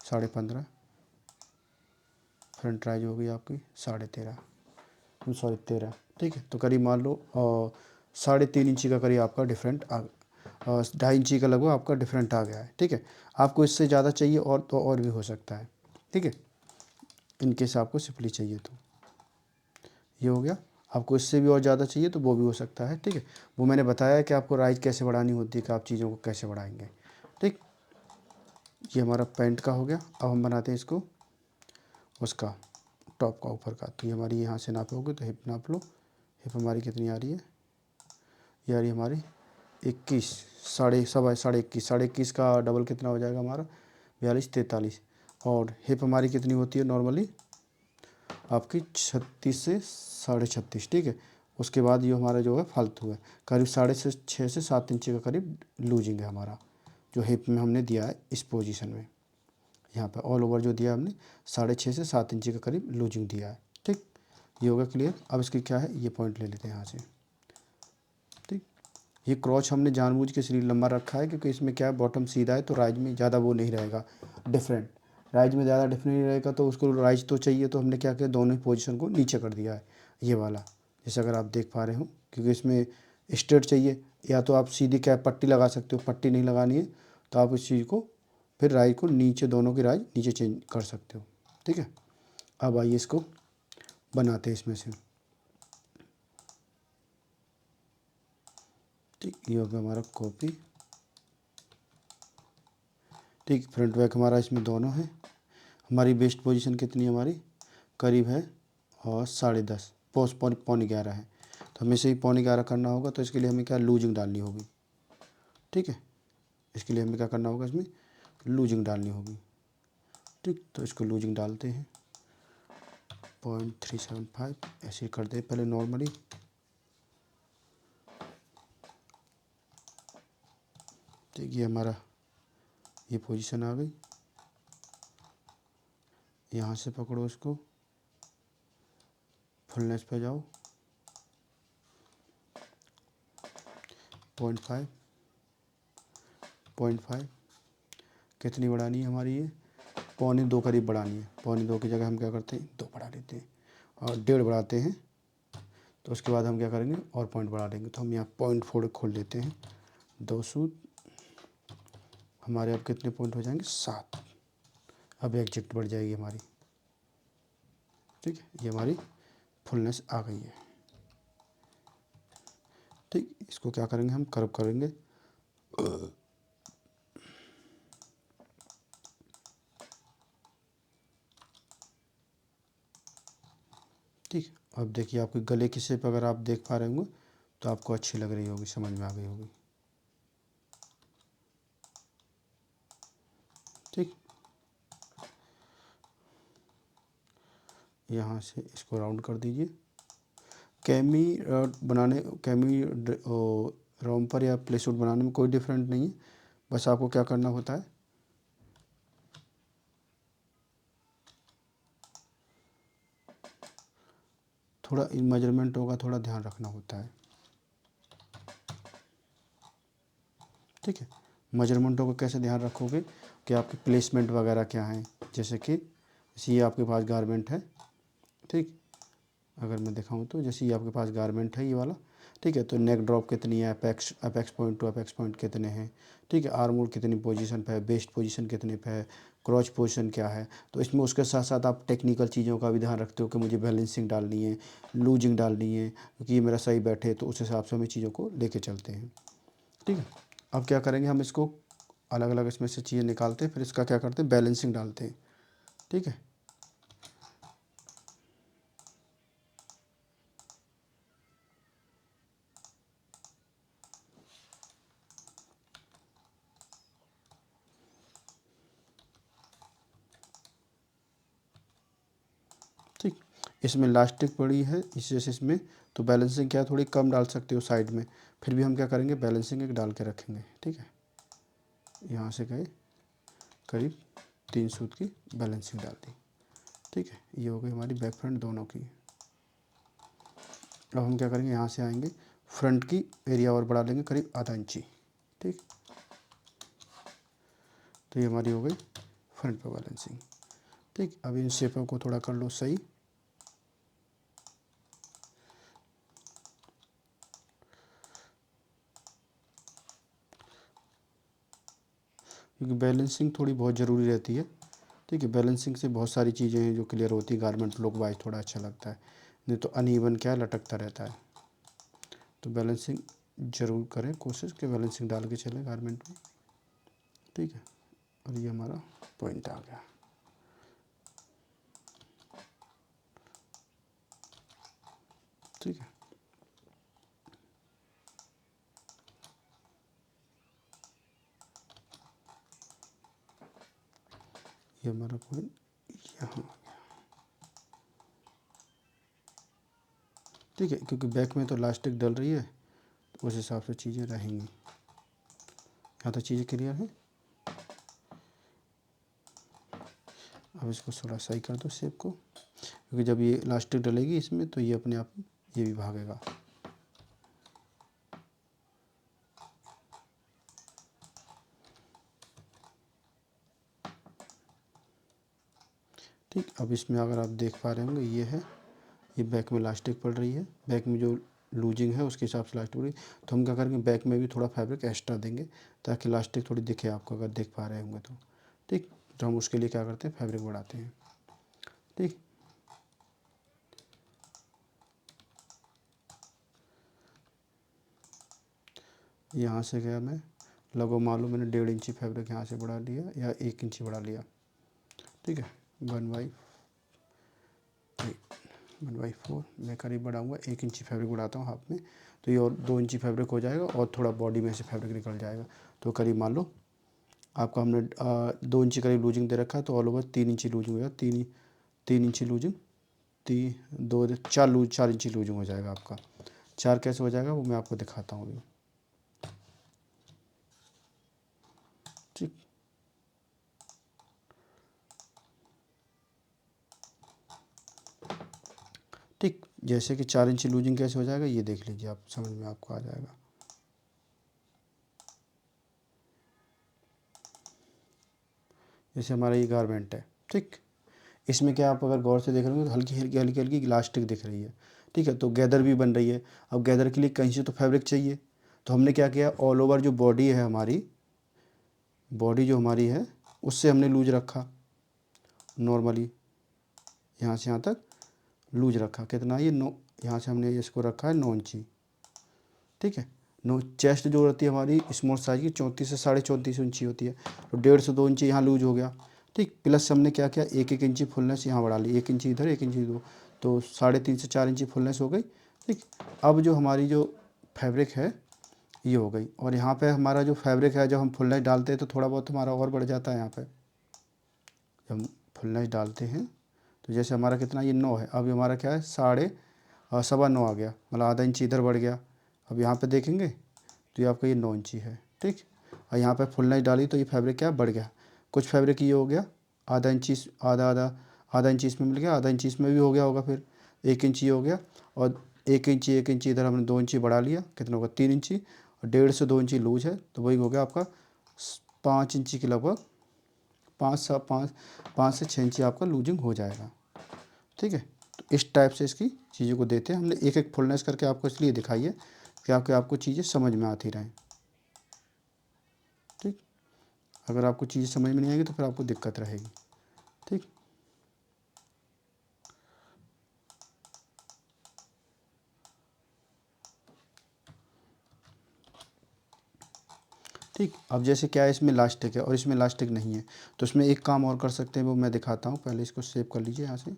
15.5, फ्रंट राइज हो गई आपकी 13.5, सॉरी 13। ठीक है, तो करीब मान लो 3.5 इंची का करीब आपका डिफरेंट 2.5 इंची का लगभग आपका डिफरेंट आ गया है। ठीक है, आपको इससे ज़्यादा चाहिए और तो और भी हो सकता है। ठीक है, इनकेस आपको सिंपली चाहिए तो ये हो गया। आपको इससे भी और ज़्यादा चाहिए तो वो भी हो सकता है, ठीक है। वो मैंने बताया कि आपको राइज कैसे बढ़ानी होती है, कि आप चीज़ों को कैसे बढ़ाएंगे, ठीक। ये हमारा पैंट का हो गया। अब हम बनाते हैं इसको उसका टॉप का, ऊपर का। तो ये हमारी यहाँ से नापोगे तो हिप नाप लो। हिप हमारी कितनी आ रही है, ये आ रही है हमारी 21, साढ़े 21, साढ़े 21 का डबल कितना हो जाएगा हमारा 42, 43। और हिप हमारी कितनी होती है नॉर्मली आपकी 36 से साढ़े 36, ठीक है। उसके बाद ये हमारा जो है फालतू है, करीब 6.5 से 7 इंची का करीब लूजिंग है हमारा, जो हिप में हमने दिया है इस पोजीशन में। यहाँ पे ऑल ओवर जो दिया हमने 6.5 से 7 इंची का करीब लूजिंग दिया है, ठीक। ये होगा क्लियर। अब इसकी क्या है, ये पॉइंट ले लेते हैं यहाँ से, ठीक। ये क्रॉच हमने जानबूझ के इसलिए लंबा रखा है क्योंकि इसमें क्या है, बॉटम सीधा है तो राइज में ज़्यादा वो नहीं रहेगा डिफरेंट, राइज में ज़्यादा डिफरेंट नहीं रहेगा। तो उसको राइज तो चाहिए, तो हमने क्या किया, दोनों ही पोजीशन को नीचे कर दिया है ये वाला, जैसे अगर आप देख पा रहे हो, क्योंकि इसमें स्ट्रेट चाहिए। या तो आप सीधी क्या पट्टी लगा सकते हो, पट्टी नहीं लगानी है तो आप इस चीज़ को फिर राइज को नीचे, दोनों की राइज नीचे चेंज कर सकते हो, ठीक है। अब आइए इसको बनाते हैं इसमें से, ठीक। ये हो गया हमारा कॉपी, ठीक। फ्रंट बैक हमारा इसमें दोनों है। हमारी बेस्ट पोजीशन कितनी है, हमारी करीब है और 10:30, पौने 11 है। तो हमें से ही पौने 11 करना होगा, तो इसके लिए हमें क्या लूजिंग डालनी होगी, ठीक है। इसके लिए हमें क्या करना होगा, इसमें लूजिंग डालनी होगी, ठीक। तो इसको लूजिंग डालते हैं 0.375, ऐसे ही कर दे पहले नॉर्मली, ठीक। ये हमारा ये पोजीशन आ गई। यहाँ से पकड़ो इसको, फुलनेस पे जाओ, 0.5, 0.5 कितनी बढ़ानी है हमारी, ये 1.25 करीब बढ़ानी है। 1.25 की जगह हम क्या करते हैं, 2 बढ़ा लेते हैं और 1.5 बढ़ाते हैं। तो उसके बाद हम क्या करेंगे, और पॉइंट बढ़ा देंगे। तो हम यहाँ 0.4 खोल लेते हैं, 2 सूत हमारे। अब कितने पॉइंट हो जाएंगे, 7। अब एग्जैक्ट बढ़ जाएगी हमारी, ठीक है। ये हमारी फुलनेस आ गई है, ठीक। इसको क्या करेंगे, हम कर्व करेंगे, ठीक। अब देखिए आपके गले की शेप अगर आप देख पा रहे होंगे तो आपको अच्छी लग रही होगी, समझ में आ गई होगी, ठीक। यहाँ से इसको राउंड कर दीजिए। कैमी बनाने, कैमी रॉम्पर या प्ले सूट बनाने में कोई डिफरेंट नहीं है, बस आपको क्या करना होता है, थोड़ा इन मेजरमेंटों का थोड़ा ध्यान रखना होता है, ठीक है। मेजरमेंटों का कैसे ध्यान रखोगे कि आपकी प्लेसमेंट वगैरह क्या है, जैसे ये आपके पास गारमेंट है, ठीक। अगर मैं दिखाऊं तो जैसे ये आपके पास गारमेंट है ये वाला, ठीक है। तो नेक ड्रॉप कितनी है, apex point two apex point कितने हैं, ठीक है। आर्म होल कितनी पोजीशन पे है, बेस्ट पोजीशन कितने पे है, क्रॉच पोजीशन क्या है। तो इसमें उसके साथ साथ आप टेक्निकल चीज़ों का भी ध्यान रखते हो कि मुझे बैलेंसिंग डालनी है, लूजिंग डालनी है, क्योंकि ये मेरा सही बैठे, तो उस हिसाब से हमें चीज़ों को लेके चलते हैं, ठीक है। अब क्या करेंगे, हम इसको अलग अलग इसमें से चीज़ें निकालते हैं, फिर इसका क्या करते हैं, बैलेंसिंग डालते हैं, ठीक है। ठीक। इसमें इलास्टिक पड़ी है इस जैसे इसमें, तो बैलेंसिंग क्या है, थोड़ी कम डाल सकते हो साइड में, फिर भी हम क्या करेंगे, बैलेंसिंग एक डाल के रखेंगे, ठीक है। यहाँ से गए करीब 3 सूत की बैलेंसिंग डाल दी, ठीक है। ये हो गई हमारी बैक फ्रंट दोनों की। अब हम क्या करेंगे, यहाँ से आएंगे, फ्रंट की एरिया और बढ़ा लेंगे करीब आधा इंची, ठीक। तो ये हमारी हो गई फ्रंट पे बैलेंसिंग, ठीक। अब इन शेपों को थोड़ा कर लो सही, क्योंकि बैलेंसिंग थोड़ी बहुत ज़रूरी रहती है, ठीक है। बैलेंसिंग से बहुत सारी चीज़ें हैं जो क्लियर होती है, गारमेंट लुक वाइज थोड़ा अच्छा लगता है। नहीं तो अनइवन क्या है, लटकता रहता है। तो बैलेंसिंग ज़रूर करें, कोशिश कि बैलेंसिंग डाल के चलें गारमेंट में, ठीक है। और ये हमारा पॉइंट आ गया, ठीक है। ये हमारा पॉइंट यहाँ आ गया, ठीक है। क्योंकि बैक में तो इलास्टिक डल रही है, तो उस हिसाब से चीज़ें रहेंगी। यहाँ तक चीज़ें क्लियर हैं। अब इसको थोड़ा सही कर दो शेप को, क्योंकि जब ये इलास्टिक डलेगी इसमें तो ये अपने आप ये भी भागेगा। ठीक, अब इसमें अगर आप देख पा रहे होंगे ये है, ये बैक में इलास्टिक पड़ रही है, बैक में जो लूजिंग है उसके हिसाब से इलास्टिक पड़ रही है। तो हम क्या करेंगे, बैक में भी थोड़ा फैब्रिक एक्स्ट्रा देंगे ताकि इलास्टिक थोड़ी दिखे आपको, अगर देख पा रहे होंगे तो, ठीक। तो हम उसके लिए क्या करते हैं, फैब्रिक बढ़ाते हैं, ठीक। यहाँ से गया मैं, लगो मान लो मैंने 1.5 इंची फैब्रिक यहाँ से बढ़ा लिया या 1 इंची बढ़ा लिया, ठीक है। 1/4 मैं करीब बढ़ाऊँगा, 1 इंची फैब्रिक बढ़ाता हूँ हाफ में, तो ये और 2 इंची फैब्रिक हो जाएगा और थोड़ा बॉडी में से फैब्रिक निकल जाएगा। तो करीब मान लो आपका हमने 2 इंची करीब लूजिंग दे रखा है, तो ऑल ओवर 3 इंची लूजिंग हो जाएगा, 3 इंची लूजिंग, 4 इंची लूजिंग हो जाएगा आपका। 4 कैसे हो जाएगा वो मैं आपको दिखाता हूँ अभी, ठीक। ठीक, जैसे कि 4 इंची लूजिंग कैसे हो जाएगा ये देख लीजिए, आप समझ में आपको आ जाएगा। जैसे हमारा ये गारमेंट है, ठीक। इसमें क्या आप अगर गौर से देख रहे हो तो हल्की हल्की हल्की हल्की इलास्टिक दिख रही है, ठीक है। तो गैदर भी बन रही है। अब गैदर के लिए कहीं से तो फैब्रिक चाहिए, तो हमने क्या किया, ऑल ओवर जो बॉडी है हमारी, बॉडी जो हमारी है उससे हमने लूज रखा नॉर्मली, यहाँ से यहाँ तक लूज रखा। कितना, ये 9, यहाँ से हमने इसको रखा है 9 इंची, ठीक है। नो, चेस्ट जो होती है हमारी स्मॉल साइज की 34 से 34.5 इंची होती है, तो 1.5 से 2 इंची यहाँ लूज हो गया, ठीक। प्लस हमने क्या किया, 1 इंची फुलनेस यहाँ बढ़ा ली, 1 इंची इधर 1 इंची इधर, तो 3.5 से 4 इंची फुलनेस हो गई, ठीक। अब जो हमारी जो फैब्रिक है ये हो गई, और यहाँ पे हमारा जो फैब्रिक है जब हम फुलनेस डालते हैं तो थोड़ा बहुत हमारा और बढ़ जाता है। यहाँ पे जब हम फुलनेस डालते हैं तो जैसे हमारा कितना, ये 9 है, अब हमारा क्या है, 9.5 आ गया, मतलब आधा इंची इधर बढ़ गया। अब यहाँ पे देखेंगे तो ये आपका ये 9 इंची है, ठीक। और यहाँ पे फुल नाइट डाली तो ये फैब्रिक क्या बढ़ गया, कुछ फैब्रिक ये हो गया आधा इंची, आधा इंची इसमें मिल गया, आधा इंची इसमें भी हो गया होगा, फिर 1 इंची हो गया, और 1 इंची इधर हमने 2 इंची बढ़ा लिया, कितना होगा 3 इंची, और 1.5 से 2 इंची लूज है, तो वही हो गया आपका 5 इंची के लगभग, 5 से 6 इंची आपका लूजिंग हो जाएगा, ठीक है। तो इस टाइप से इसकी चीज़ों को देते हैं हमने, एक एक फुलनेस करके आपको इसलिए दिखाई है कि आपको चीज़ें समझ में आती रहें, ठीक। अगर आपको चीज़ें समझ में नहीं आएगी तो फिर आपको दिक्कत रहेगी, ठीक। ठीक, अब जैसे क्या है, इसमें इलास्टिक है और इसमें इलास्टिक नहीं है, तो इसमें एक काम और कर सकते हैं, वो मैं दिखाता हूँ। पहले इसको सेव कर लीजिए यहाँ से,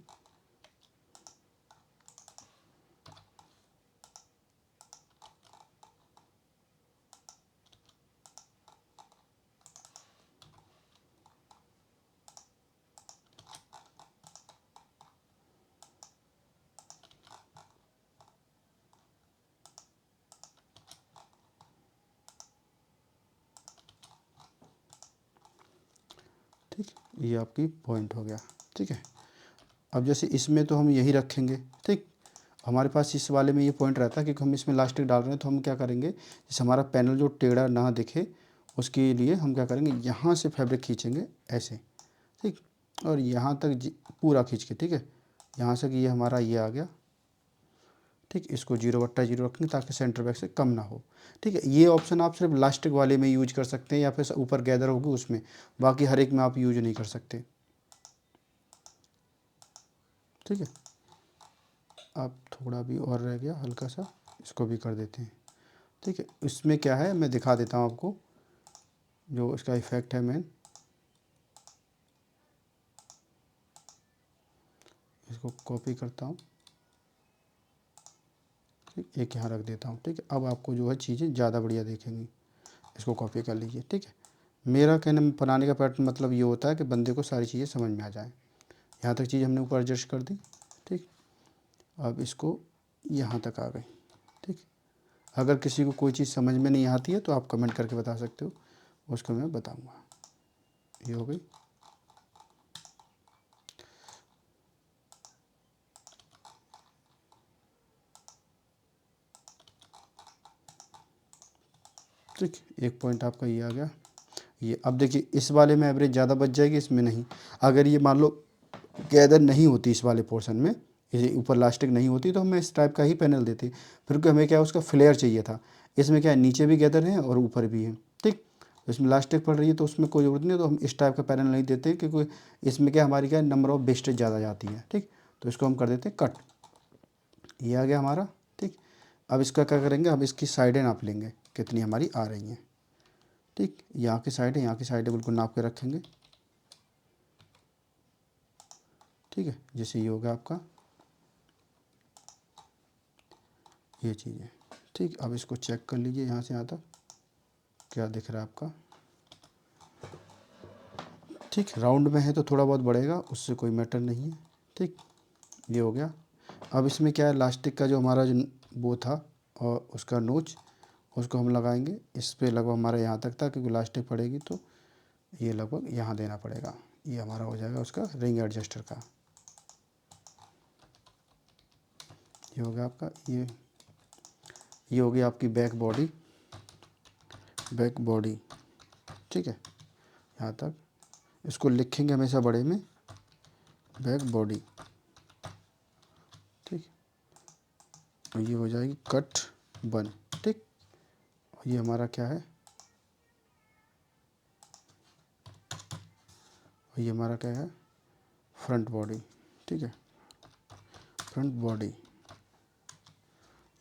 ठीक। ये आपकी पॉइंट हो गया, ठीक है। अब जैसे इसमें तो हम यही रखेंगे, ठीक। हमारे पास इस वाले में ये पॉइंट रहता है क्योंकि हम इसमें इलास्टिक डाल रहे हैं, तो हम क्या करेंगे, जैसे हमारा पैनल जो टेढ़ा ना दिखे उसके लिए हम क्या करेंगे, यहाँ से फैब्रिक खींचेंगे ऐसे, ठीक। और यहाँ तक पूरा खींच के, ठीक है, यहाँ से कि ये हमारा ये आ गया, ठीक। इसको 0/0 रखेंगे ताकि सेंटर बैक से कम ना हो, ठीक है। ये ऑप्शन आप सिर्फ इलास्टिक वाले में यूज कर सकते हैं या फिर ऊपर गैदर होगी उसमें, बाकी हर एक में आप यूज नहीं कर सकते, ठीक है। अब थोड़ा भी और रह गया हल्का सा, इसको भी कर देते हैं। ठीक है, इसमें क्या है मैं दिखा देता हूँ आपको जो इसका इफ़ेक्ट है मेन। इसको कॉपी करता हूँ, ठीक, एक यहाँ रख देता हूँ। ठीक है, अब आपको जो है चीज़ें ज़्यादा बढ़िया दिखेंगी। इसको कॉपी कर लीजिए। ठीक है, मेरा कहने में बनाने का पैटर्न मतलब ये होता है कि बंदे को सारी चीज़ें समझ में आ जाए। यहाँ तक चीज़ हमने ऊपर एडजस्ट कर दी। ठीक, अब इसको यहाँ तक आ गई। ठीक, अगर किसी को कोई चीज़ समझ में नहीं आती है तो आप कमेंट करके बता सकते हो, उसको मैं बताऊँगा। ये हो गई। ठीक, एक पॉइंट आपका ये आ गया। ये अब देखिए इस वाले में एवरेज ज़्यादा बच जाएगी, इसमें नहीं। अगर ये मान लो गैदर नहीं होती इस वाले पोर्शन में, ये ऊपर लास्टिक नहीं होती, तो हमें इस टाइप का ही पैनल देते। फिर क्योंकि हमें क्या है उसका फ्लेयर चाहिए था। इसमें क्या है नीचे भी गैदर है और ऊपर भी है। ठीक, तो इसमें लास्टिक पड़ रही है तो उसमें कोई ज़रूरत नहीं है, तो हम इस टाइप का पैनल नहीं देते क्योंकि इसमें क्या हमारी क्या नंबर ऑफ वेस्टेज ज़्यादा जाती है। ठीक, तो इसको हम कर देते हैं कट। ये आ गया हमारा। ठीक, अब इसका क्या करेंगे, अब इसकी साइडें नाप लेंगे कितनी हमारी आ रही हैं। ठीक, यहाँ की साइड है, यहाँ की साइड बिल्कुल नाप के रखेंगे। ठीक है, जैसे ये होगा आपका ये चीज़ है। ठीक, अब इसको चेक कर लीजिए यहाँ से यहाँ तक क्या दिख रहा है आपका। ठीक, राउंड में है तो थोड़ा बहुत बढ़ेगा, उससे कोई मैटर नहीं है। ठीक, ये हो गया। अब इसमें क्या है लास्टिक का जो हमारा जो वो था और उसका नोच, उसको हम लगाएंगे इस पे लगभग हमारा यहाँ तक था, क्योंकि लास्टिक पड़ेगी तो ये लगभग यहाँ देना पड़ेगा। ये हमारा हो जाएगा उसका रिंग एडजस्टर का। ये हो गया आपका, ये हो गई आपकी बैक बॉडी। बैक बॉडी, ठीक है, यहाँ तक इसको लिखेंगे हमेशा बड़े में, बैक बॉडी। ठीक, और ये हो जाएगी कट बन। ठीक, और ये हमारा क्या है, और ये हमारा क्या है फ्रंट बॉडी। ठीक है, फ्रंट बॉडी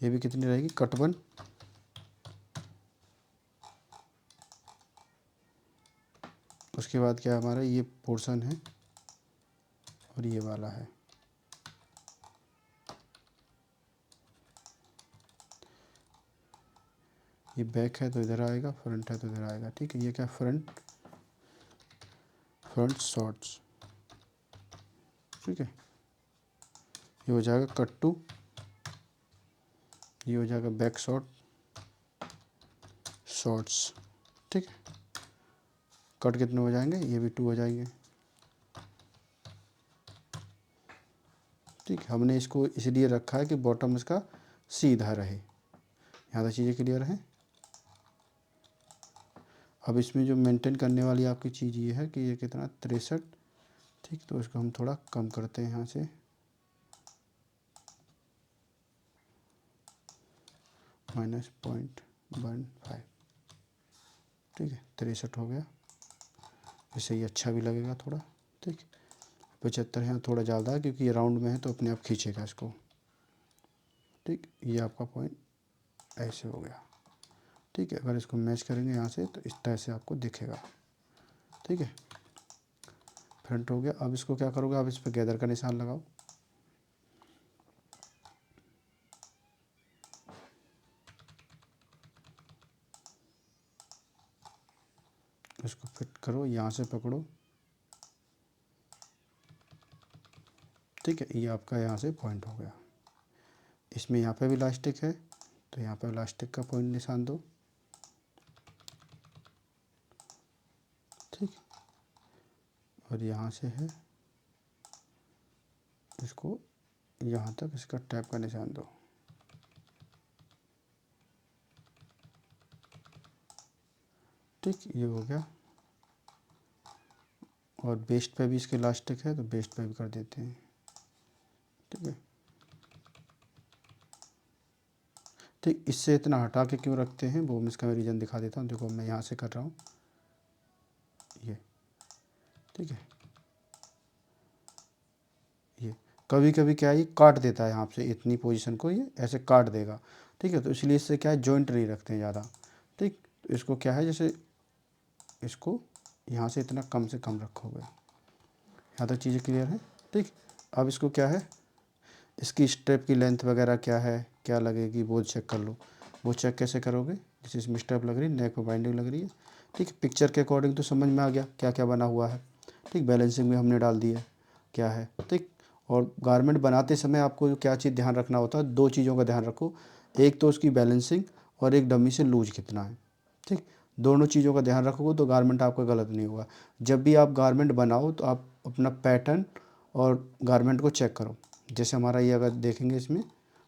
ये भी कितनी रहेगी कट बन। उसके बाद क्या हमारा ये पोर्शन है और ये वाला है। ये बैक है तो इधर आएगा, फ्रंट है तो इधर आएगा। ठीक है, ये क्या फ्रंट शॉर्ट्स। ठीक है, ये हो जाएगा कट टू, ये हो जाएगा बैक शॉर्ट्स। ठीक है, कट कितने हो जाएंगे, ये भी 2 हो जाएंगे। ठीक, हमने इसको इसलिए रखा है कि बॉटम इसका सीधा रहे। यहाँ तक चीज़ें क्लियर हैं। अब इसमें जो मेंटेन करने वाली आपकी चीज़ ये है कि ये कितना 63। ठीक, तो इसको हम थोड़ा कम करते हैं यहाँ से, -0.15। ठीक है, 63 हो गया। इससे ये अच्छा भी लगेगा थोड़ा। ठीक, 75 यहाँ थोड़ा ज़्यादा है क्योंकि ये राउंड में है तो अपने आप खींचेगा इसको। ठीक, ये आपका पॉइंट ऐसे हो गया। ठीक है, अगर इसको मैच करेंगे यहाँ से तो इस तरह से आपको दिखेगा। ठीक है, फ्रंट हो गया। अब इसको क्या करोगे, अब इस पर गैदर का निशान लगाओ। इसको फिट करो, यहाँ से पकड़ो। ठीक है, ये आपका यहाँ से पॉइंट हो गया। इसमें यहाँ पे भी इलास्टिक है तो यहाँ पे इलास्टिक का पॉइंट निशान दो। ठीक, और यहाँ से है इसको यहाँ तक इसका टैप का निशान दो। ठीक, ये हो गया। और बेस्ट पे भी इसके इलास्टिक है तो बेस्ट पे भी कर देते हैं। ठीक है, ठीक, इससे इतना हटा के क्यों रखते हैं वो मैं इसका रीज़न दिखा देता हूँ। देखो मैं यहाँ से कर रहा हूँ ये। ठीक है, ये कभी कभी क्या है ये काट देता है यहाँ से, इतनी पोजीशन को ये ऐसे काट देगा, ठीक है। तो इसलिए इससे क्या है जॉइंट नहीं रखते हैं ज़्यादा, ठीक। तो इसको क्या है जैसे इसको यहाँ से इतना कम से कम रखोगे। यहाँ तक चीज़ें क्लियर है, ठीक। अब इसको क्या है, इसकी स्टेप की लेंथ वगैरह क्या है, क्या लगेगी वो चेक कर लो। वो चेक कैसे करोगे, जैसे इसमें स्टेप लग रही है, नेक पे बाइंडिंग लग रही है, ठीक है। पिक्चर के अकॉर्डिंग तो समझ में आ गया क्या क्या बना हुआ है, ठीक। बैलेंसिंग में हमने डाल दी है क्या है, ठीक। और गारमेंट बनाते समय आपको क्या चीज़ ध्यान रखना होता है, दो चीज़ों का ध्यान रखो, एक तो उसकी बैलेंसिंग और एक डमी से लूज कितना है, ठीक। दोनों चीज़ों का ध्यान रखोगे तो गारमेंट आपका गलत नहीं होगा। जब भी आप गारमेंट बनाओ तो आप अपना पैटर्न और गारमेंट को चेक करो। जैसे हमारा ये अगर देखेंगे इसमें,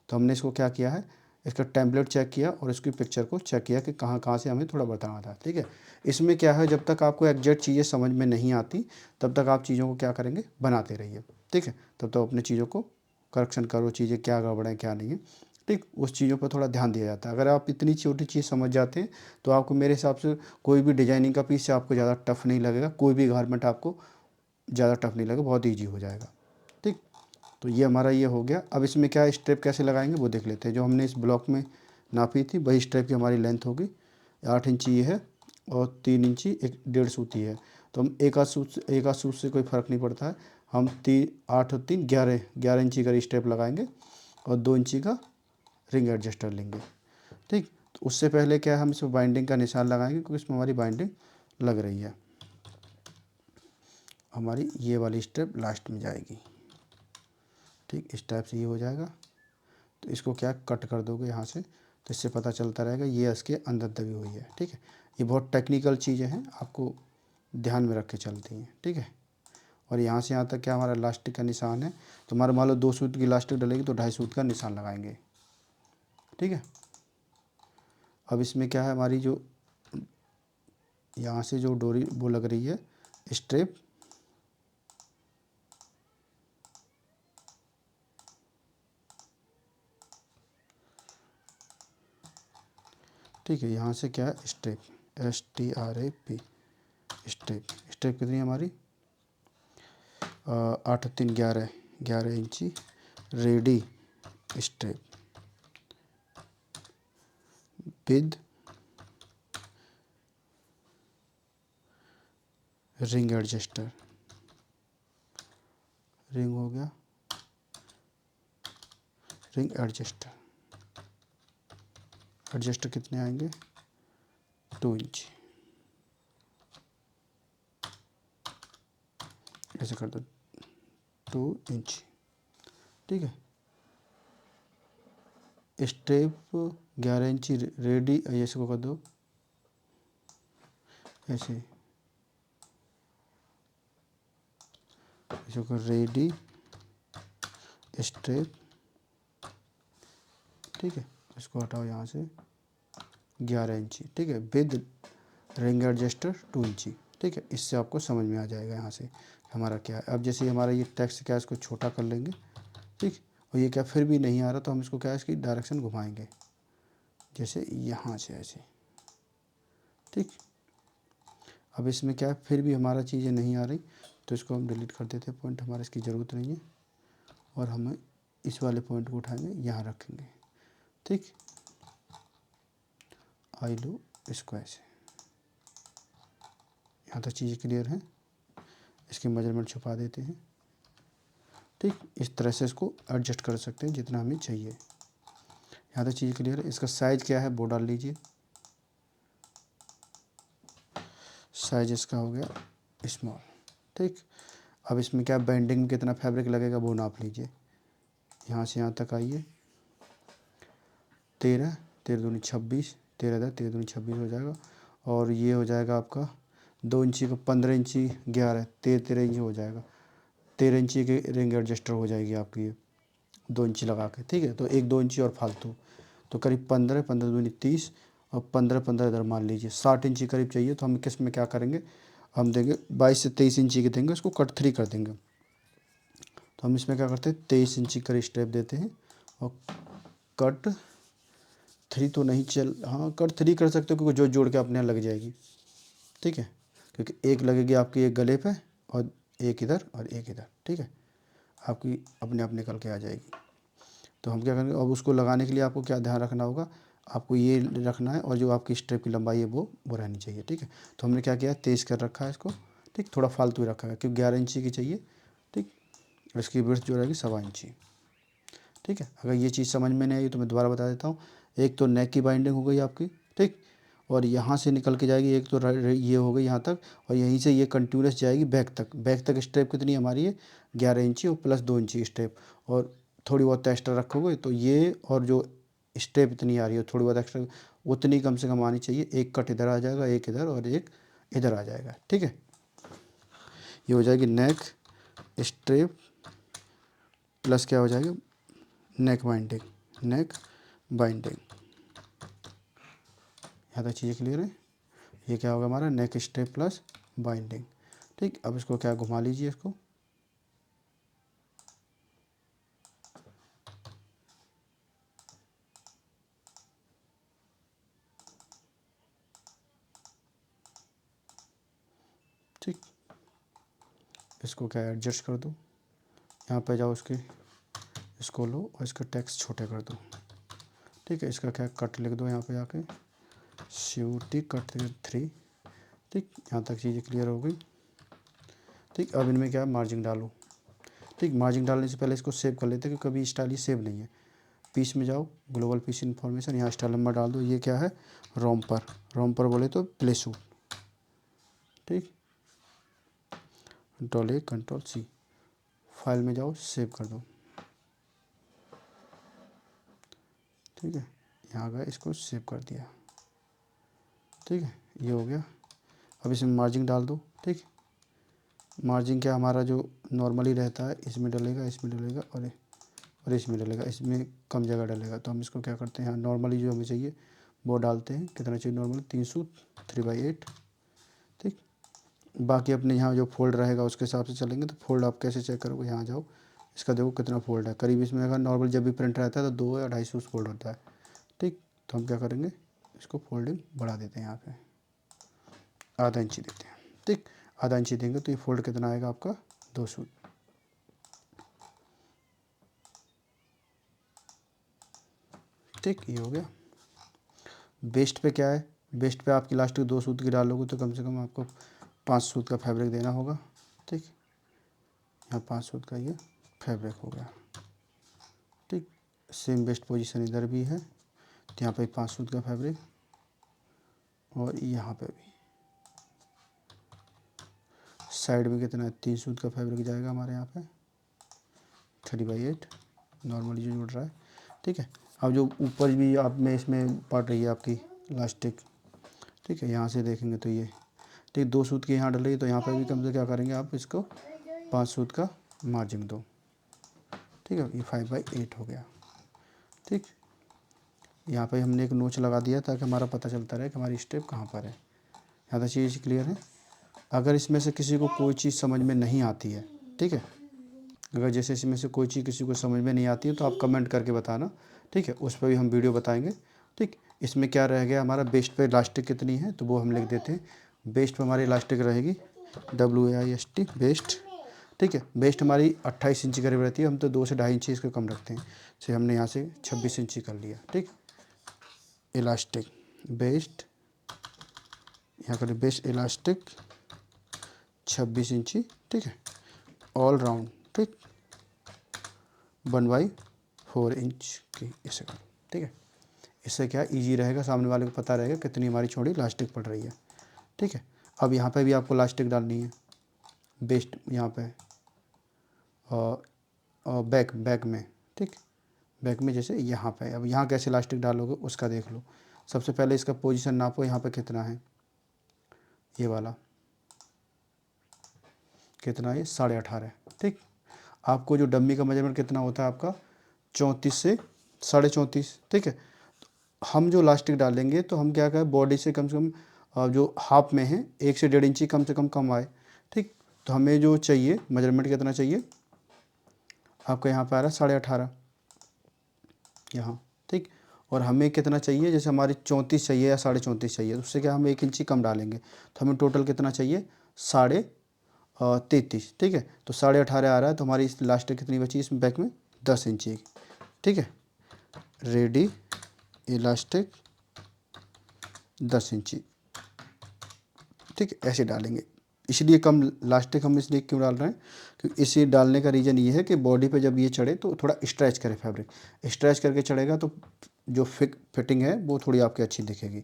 तो हमने इसको क्या किया है, इसका टेम्पलेट चेक किया और इसकी पिक्चर को चेक किया कि कहाँ कहाँ से हमें थोड़ा बताना था, ठीक है। इसमें क्या है, जब तक आपको एग्जैक्ट चीज़ें समझ में नहीं आती तब तक आप चीज़ों को क्या करेंगे, बनाते रहिए, ठीक है। तब तक अपने चीज़ों को करेक्शन करो, चीज़ें क्या गड़बड़ है क्या नहीं है, ठीक। उस चीज़ों पर थोड़ा ध्यान दिया जाता है। अगर आप इतनी छोटी चीज़ समझ जाते हैं तो आपको मेरे हिसाब से कोई भी डिजाइनिंग का पीस आपको ज़्यादा टफ नहीं लगेगा, कोई भी गारमेंट आपको ज़्यादा टफ नहीं लगेगा, बहुत ईजी हो जाएगा, ठीक। तो ये हमारा ये हो गया। अब इसमें क्या स्ट्रिप कैसे लगाएंगे वो देख लेते हैं। जो हमने इस ब्लॉक में नापी थी वही स्ट्रिप की हमारी लेंथ होगी, 8 इंची ये है और 3 इंची एक 1.5 सूती है। तो हम एक आध सूत से कोई फ़र्क नहीं पड़ता है, हम 8 और 3 11 इंची का स्ट्रिप लगाएंगे और 2 इंची का रिंग एडजस्टर लेंगे, ठीक। तो उससे पहले क्या है, हम इसमें बाइंडिंग का निशान लगाएंगे क्योंकि इसमें हमारी बाइंडिंग लग रही है। हमारी ये वाली स्ट्रिप लास्ट में जाएगी, ठीक। इस टाइप से ये हो जाएगा। तो इसको क्या कट कर दोगे यहाँ से, तो इससे पता चलता रहेगा ये इसके अंदर दबी हुई है, ठीक है। ये बहुत टेक्निकल चीज़ें हैं, आपको ध्यान में रख के चलती हैं, ठीक है। और यहाँ से यहाँ तक क्या हमारा इलास्टिक का निशान है, तो हमारा मान लो 2 सूत की इलास्टिक डलेगी तो 2.5 सूत का निशान लगाएंगे, ठीक है। अब इसमें क्या है, हमारी जो यहाँ से जो डोरी वो लग रही है स्ट्रिप, ठीक है। यहाँ से क्या है स्ट्रिप, STRAP स्ट्रिप, स्ट्रिप कितनी है हमारी 8 3 11 इंची ready strip with ring adjuster. Ring हो गया, रिंग एडजस्टर, एडजस्टर कितने आएंगे 2 इंच, ऐसे कर दो 2 इंच, ठीक है। स्टेप 11 इंची रेडी, ऐसे को कर दो ऐसे, इसको रेडी स्टेप, ठीक है। इसको हटाओ यहाँ से 11 इंची, ठीक है, विद रिंग एडजस्टर 2 इंची, ठीक है। इससे आपको समझ में आ जाएगा यहाँ से हमारा क्या है। अब जैसे हमारा ये टेक्स्ट क्या है, इसको छोटा कर लेंगे, ठीक। और ये क्या फिर भी नहीं आ रहा तो हम इसको क्या है, इसकी डायरेक्शन घुमाएंगे जैसे यहाँ से ऐसे, ठीक। अब इसमें क्या है, फिर भी हमारा चीज़ें नहीं आ रही तो इसको हम डिलीट कर देते हैं, पॉइंट हमारा इसकी ज़रूरत नहीं है। और हमें इस वाले पॉइंट को उठाएंगे, यहाँ रखेंगे, ठीक। आई लो इसको ऐसे, यहाँ तक चीज़ें क्लियर हैं। इसकी मेजरमेंट छुपा देते हैं, ठीक। इस तरह से इसको एडजस्ट कर सकते हैं जितना हमें चाहिए। यहाँ तक चीज़ क्लियर है। इसका साइज़ क्या है वो डाल लीजिए, साइज इसका हो गया स्मॉल, ठीक। अब इसमें क्या बेंडिंग में कितना फैब्रिक लगेगा वो नाप लीजिए। यहाँ से यहाँ तक आइए, 13 13 दूनी 26, 13 दूनी 26 हो जाएगा। और ये हो जाएगा आपका 2 इंची का 15 इंची 11 13 इंची हो जाएगा, 13 इंची की रिंग एडजस्टर हो जाएगी आपकी ये 2 इंची लगा के, ठीक है। तो 1 2 इंची और फालतू, तो करीब 15 15 दूनी 30 और 15 15 इधर मान लीजिए 60 इंची करीब चाहिए। तो हम किस में क्या करेंगे, हम देंगे 22 से 23 इंची के देंगे, उसको कट 3 कर देंगे। तो हम इसमें क्या करते हैं 23 इंची का स्टेप देते हैं और कट 3 तो नहीं चल, हाँ कट 3 कर सकते हो क्योंकि जो जोड़ के अपने यहाँ लग जाएगी, ठीक है। क्योंकि एक लगेगी आपकी एक गले पे और एक इधर और एक इधर, ठीक है। आपकी अपने आप निकल के आ जाएगी। तो हम क्या करेंगे, अब उसको लगाने के लिए आपको क्या ध्यान रखना होगा, आपको ये रखना है और जो आपकी स्ट्रिप की लंबाई है वो रहनी चाहिए, ठीक है। तो हमने क्या किया, तेज़ कर रखा है इसको, ठीक, थोड़ा फालतू ही रखा है क्योंकि 11 इंची की चाहिए, ठीक। और इसकी विड्थ जो रहेगी 1.25 इंची, ठीक है। अगर ये चीज़ समझ में नहीं आई तो मैं दोबारा बता देता हूँ। एक तो नेक की बाइंडिंग हो गई आपकी, ठीक, और यहाँ से निकल के जाएगी एक तो ये हो गई यहाँ तक, और यहीं से ये कंटिन्यूस जाएगी बैक तक। बैक तक स्ट्रेप कितनी हमारी है, 11 इंची और प्लस 2 इंची स्ट्रेप, और थोड़ी बहुत एक्स्ट्रा रखोगे तो ये, और जो स्ट्रेप इतनी आ रही है थोड़ी बहुत एक्स्ट्रा, उतनी कम से कम आनी चाहिए। एक कट इधर आ जाएगा, एक इधर और एक इधर आ जाएगा, ठीक है। ये हो जाएगी नेक स्ट्रेप प्लस क्या हो जाएगा, नेक बाइंडिंग, नेक बाइंडिंग। यहाँ तक चीज़ें क्लियर है। ये क्या होगा हमारा, नेक स्ट्रेप प्लस बाइंडिंग, ठीक। अब इसको क्या घुमा लीजिए इसको, ठीक। इसको क्या एडजस्ट कर दो, यहाँ पे जाओ, इसको लो और इसका टेक्स्ट छोटे कर दो, ठीक है। इसका क्या कट लिख दो यहाँ पे आके, COT कट 3, ठीक। यहाँ तक चीज़ें क्लियर हो गई, ठीक। अब इनमें क्या है, मार्जिन डालो, ठीक। मार्जिन डालने से पहले इसको सेव कर लेते हैं क्योंकि कभी स्टाइल ये सेव नहीं है। पीस में जाओ, ग्लोबल पीस इन्फॉर्मेशन, यहाँ स्टाइल नंबर डाल दो। ये क्या है, रोम्पर, रोम्पर बोले तो प्ले सूट, ठीक। Ctrl+A, Ctrl+C, फाइल में जाओ, सेव कर दो, ठीक है। यहाँ गए, इसको सेव कर दिया, ठीक है। ये हो गया। अब इसमें मार्जिन डाल दो, ठीक। मार्जिन क्या हमारा जो नॉर्मली रहता है, इसमें डलेगा, इसमें डलेगा और इसमें डलेगा, इसमें कम जगह डलेगा। तो हम इसको क्या करते हैं, यहाँ नॉर्मली जो हमें चाहिए वो डालते हैं। कितना चाहिए नॉर्मली, 303/8, ठीक। बाकी अपने यहाँ जो फोल्ड रहेगा उसके हिसाब से चलेंगे। तो फोल्ड आप कैसे चेक करोगे, यहाँ जाओ, इसका देखो कितना फोल्ड है। करीब इसमें अगर नॉर्मल जब भी प्रिंट रहता है तो 2 या 250 फोल्ड होता है, ठीक। तो हम क्या करेंगे, इसको फोल्डिंग बढ़ा देते हैं, यहाँ पे आधा इंची देते हैं, ठीक। आधा इंची देंगे तो ये फोल्ड कितना आएगा आपका, 200, ठीक। ये हो गया। बेस्ट पे क्या है, बेस्ट पे आपकी इलास्टिक 2 सूत की डालोगे तो कम से कम आपको 5 सूत का फैब्रिक देना होगा, ठीक। यहाँ 5 सूत का ये फैब्रिक हो गया, ठीक। सेम बेस्ट पोजीशन इधर भी है, तो यहाँ पे 5 सूत का फैब्रिक, और यहाँ पे भी साइड में कितना है, 3 सूत का फैब्रिक जाएगा हमारे यहाँ पे, 3/8 नॉर्मली जो जुड़ रहा है, ठीक है। अब जो ऊपर भी आप में इसमें पड़ रही है आपकी इलास्टिक, ठीक है, यहाँ से देखेंगे तो ये, ठीक, 2 सूत की यहाँ डल रही है, तो यहाँ पे भी कम से क्या करेंगे आप, इसको 5 सूत का मार्जिन दो, ठीक है। ये 5/8 हो गया, ठीक। यहाँ पे हमने एक नोच लगा दिया ताकि हमारा पता चलता रहे कि हमारी स्टेप कहाँ पर है। यहाँ तक चीज़ क्लियर है। अगर इसमें से किसी को कोई चीज़ समझ में नहीं आती है, ठीक है, अगर जैसे इसमें से कोई चीज़ किसी को समझ में नहीं आती है तो आप कमेंट करके बताना, ठीक है, उस पर भी हम वीडियो बताएंगे, ठीक। इसमें क्या रह गया हमारा, बेस्ट पे इलास्टिक कितनी है तो वो हम लिख देते हैं। बेस्ट पे हमारी इलास्टिक रहेगी WAST बेस्ट, ठीक है। बेस्ट हमारी 28 इंची करीब रहती है, हम तो 2 से 2.5 इंची इसको कम रखते हैं, से हमने यहाँ से 26 इंची कर लिया, ठीक। इलास्टिक बेस्ट, यहाँ करें बेस्ट इलास्टिक 26 इंची, ठीक है, ऑल राउंड, ठीक, 1/4 इंच की इसे करो, ठीक है। इससे क्या इजी रहेगा, सामने वाले को पता रहेगा कितनी हमारी चौड़ी इलास्टिक पड़ रही है, ठीक है। अब यहाँ पे भी आपको इलास्टिक डालनी है, बेस्ट यहाँ पे और बैक में, ठीक, बैक में जैसे यहाँ पे। अब यहाँ कैसे इलास्टिक डालोगे उसका देख लो। सबसे पहले इसका पोजीशन नापो, यहाँ पे कितना है, ये वाला कितना है, 18.5, ठीक। आपको जो डम्मी का मेजरमेंट कितना होता है आपका, 34 से 34.5, ठीक है। हम जो इलास्टिक डालेंगे तो हम क्या करें, बॉडी से कम जो हाफ में है 1 से 1.5 इंची कम से कम आए, ठीक। तो हमें जो चाहिए मेजरमेंट कितना चाहिए आपका, यहाँ पे आ रहा है 18.5 यहाँ, ठीक। और हमें कितना चाहिए, जैसे हमारी 34 चाहिए या 34.5 चाहिए, तो उससे क्या हम 1 इंची कम डालेंगे, तो हमें टोटल कितना चाहिए, 33, ठीक है। तो 18.5 आ रहा है, तो हमारी इस इलास्टिक कितनी बची इसमें बैक में, 10 इंची की, ठीक है। रेडी इलास्टिक 10 इंची, ठीक है, ऐसे डालेंगे। इसलिए कम इलास्टिक हम इसलिए क्यों डाल रहे हैं, क्योंकि इसे डालने का रीज़न ये है कि बॉडी पे जब ये चढ़े तो थोड़ा स्ट्रेच करे फैब्रिक, स्ट्रेच करके चढ़ेगा तो जो फिटिंग है वो थोड़ी आपकी अच्छी दिखेगी।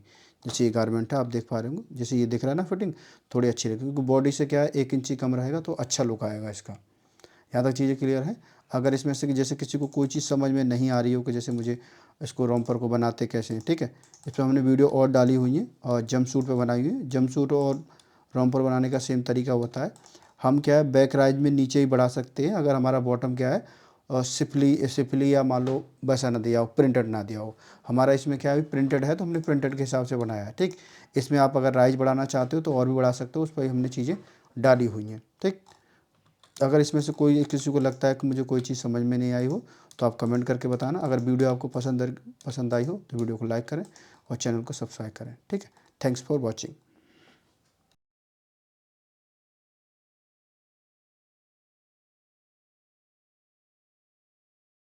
जैसे ये गारमेंट है, आप देख पा रहे होंगे, जैसे ये दिख रहा है ना, फिटिंग थोड़ी अच्छी लगेगी, क्योंकि बॉडी से क्या है 1 इंची कम रहेगा तो अच्छा लुक आएगा इसका। यहाँ तक चीज़ें क्लियर है। अगर इसमें से जैसे किसी को कोई चीज़ समझ में नहीं आ रही हो कि जैसे मुझे इसको रोम्पर को बनाते कैसे हैं, ठीक है, इस पर हमने वीडियो और डाली हुई है और जंप सूट पर बनाई हुई है। जंप सूट और रोम्पर बनाने का सेम तरीका होता है। हम क्या है बैक राइज में नीचे ही बढ़ा सकते हैं अगर हमारा बॉटम क्या है सिफली या मान लो वैसा ना दिया हो, प्रिंटेड ना दिया हो। हमारा इसमें क्या है प्रिंटेड है तो हमने प्रिंटेड के हिसाब से बनाया है, ठीक। इसमें आप अगर राइज बढ़ाना चाहते हो तो और भी बढ़ा सकते हो, उस पर हमने चीज़ें डाली हुई हैं, ठीक। अगर इसमें से कोई किसी को लगता है कि मुझे कोई चीज़ समझ में नहीं आई हो तो आप कमेंट करके बताना। अगर वीडियो आपको पसंद आई हो तो वीडियो को लाइक करें और चैनल को सब्सक्राइब करें, ठीक है। Thanks for watching.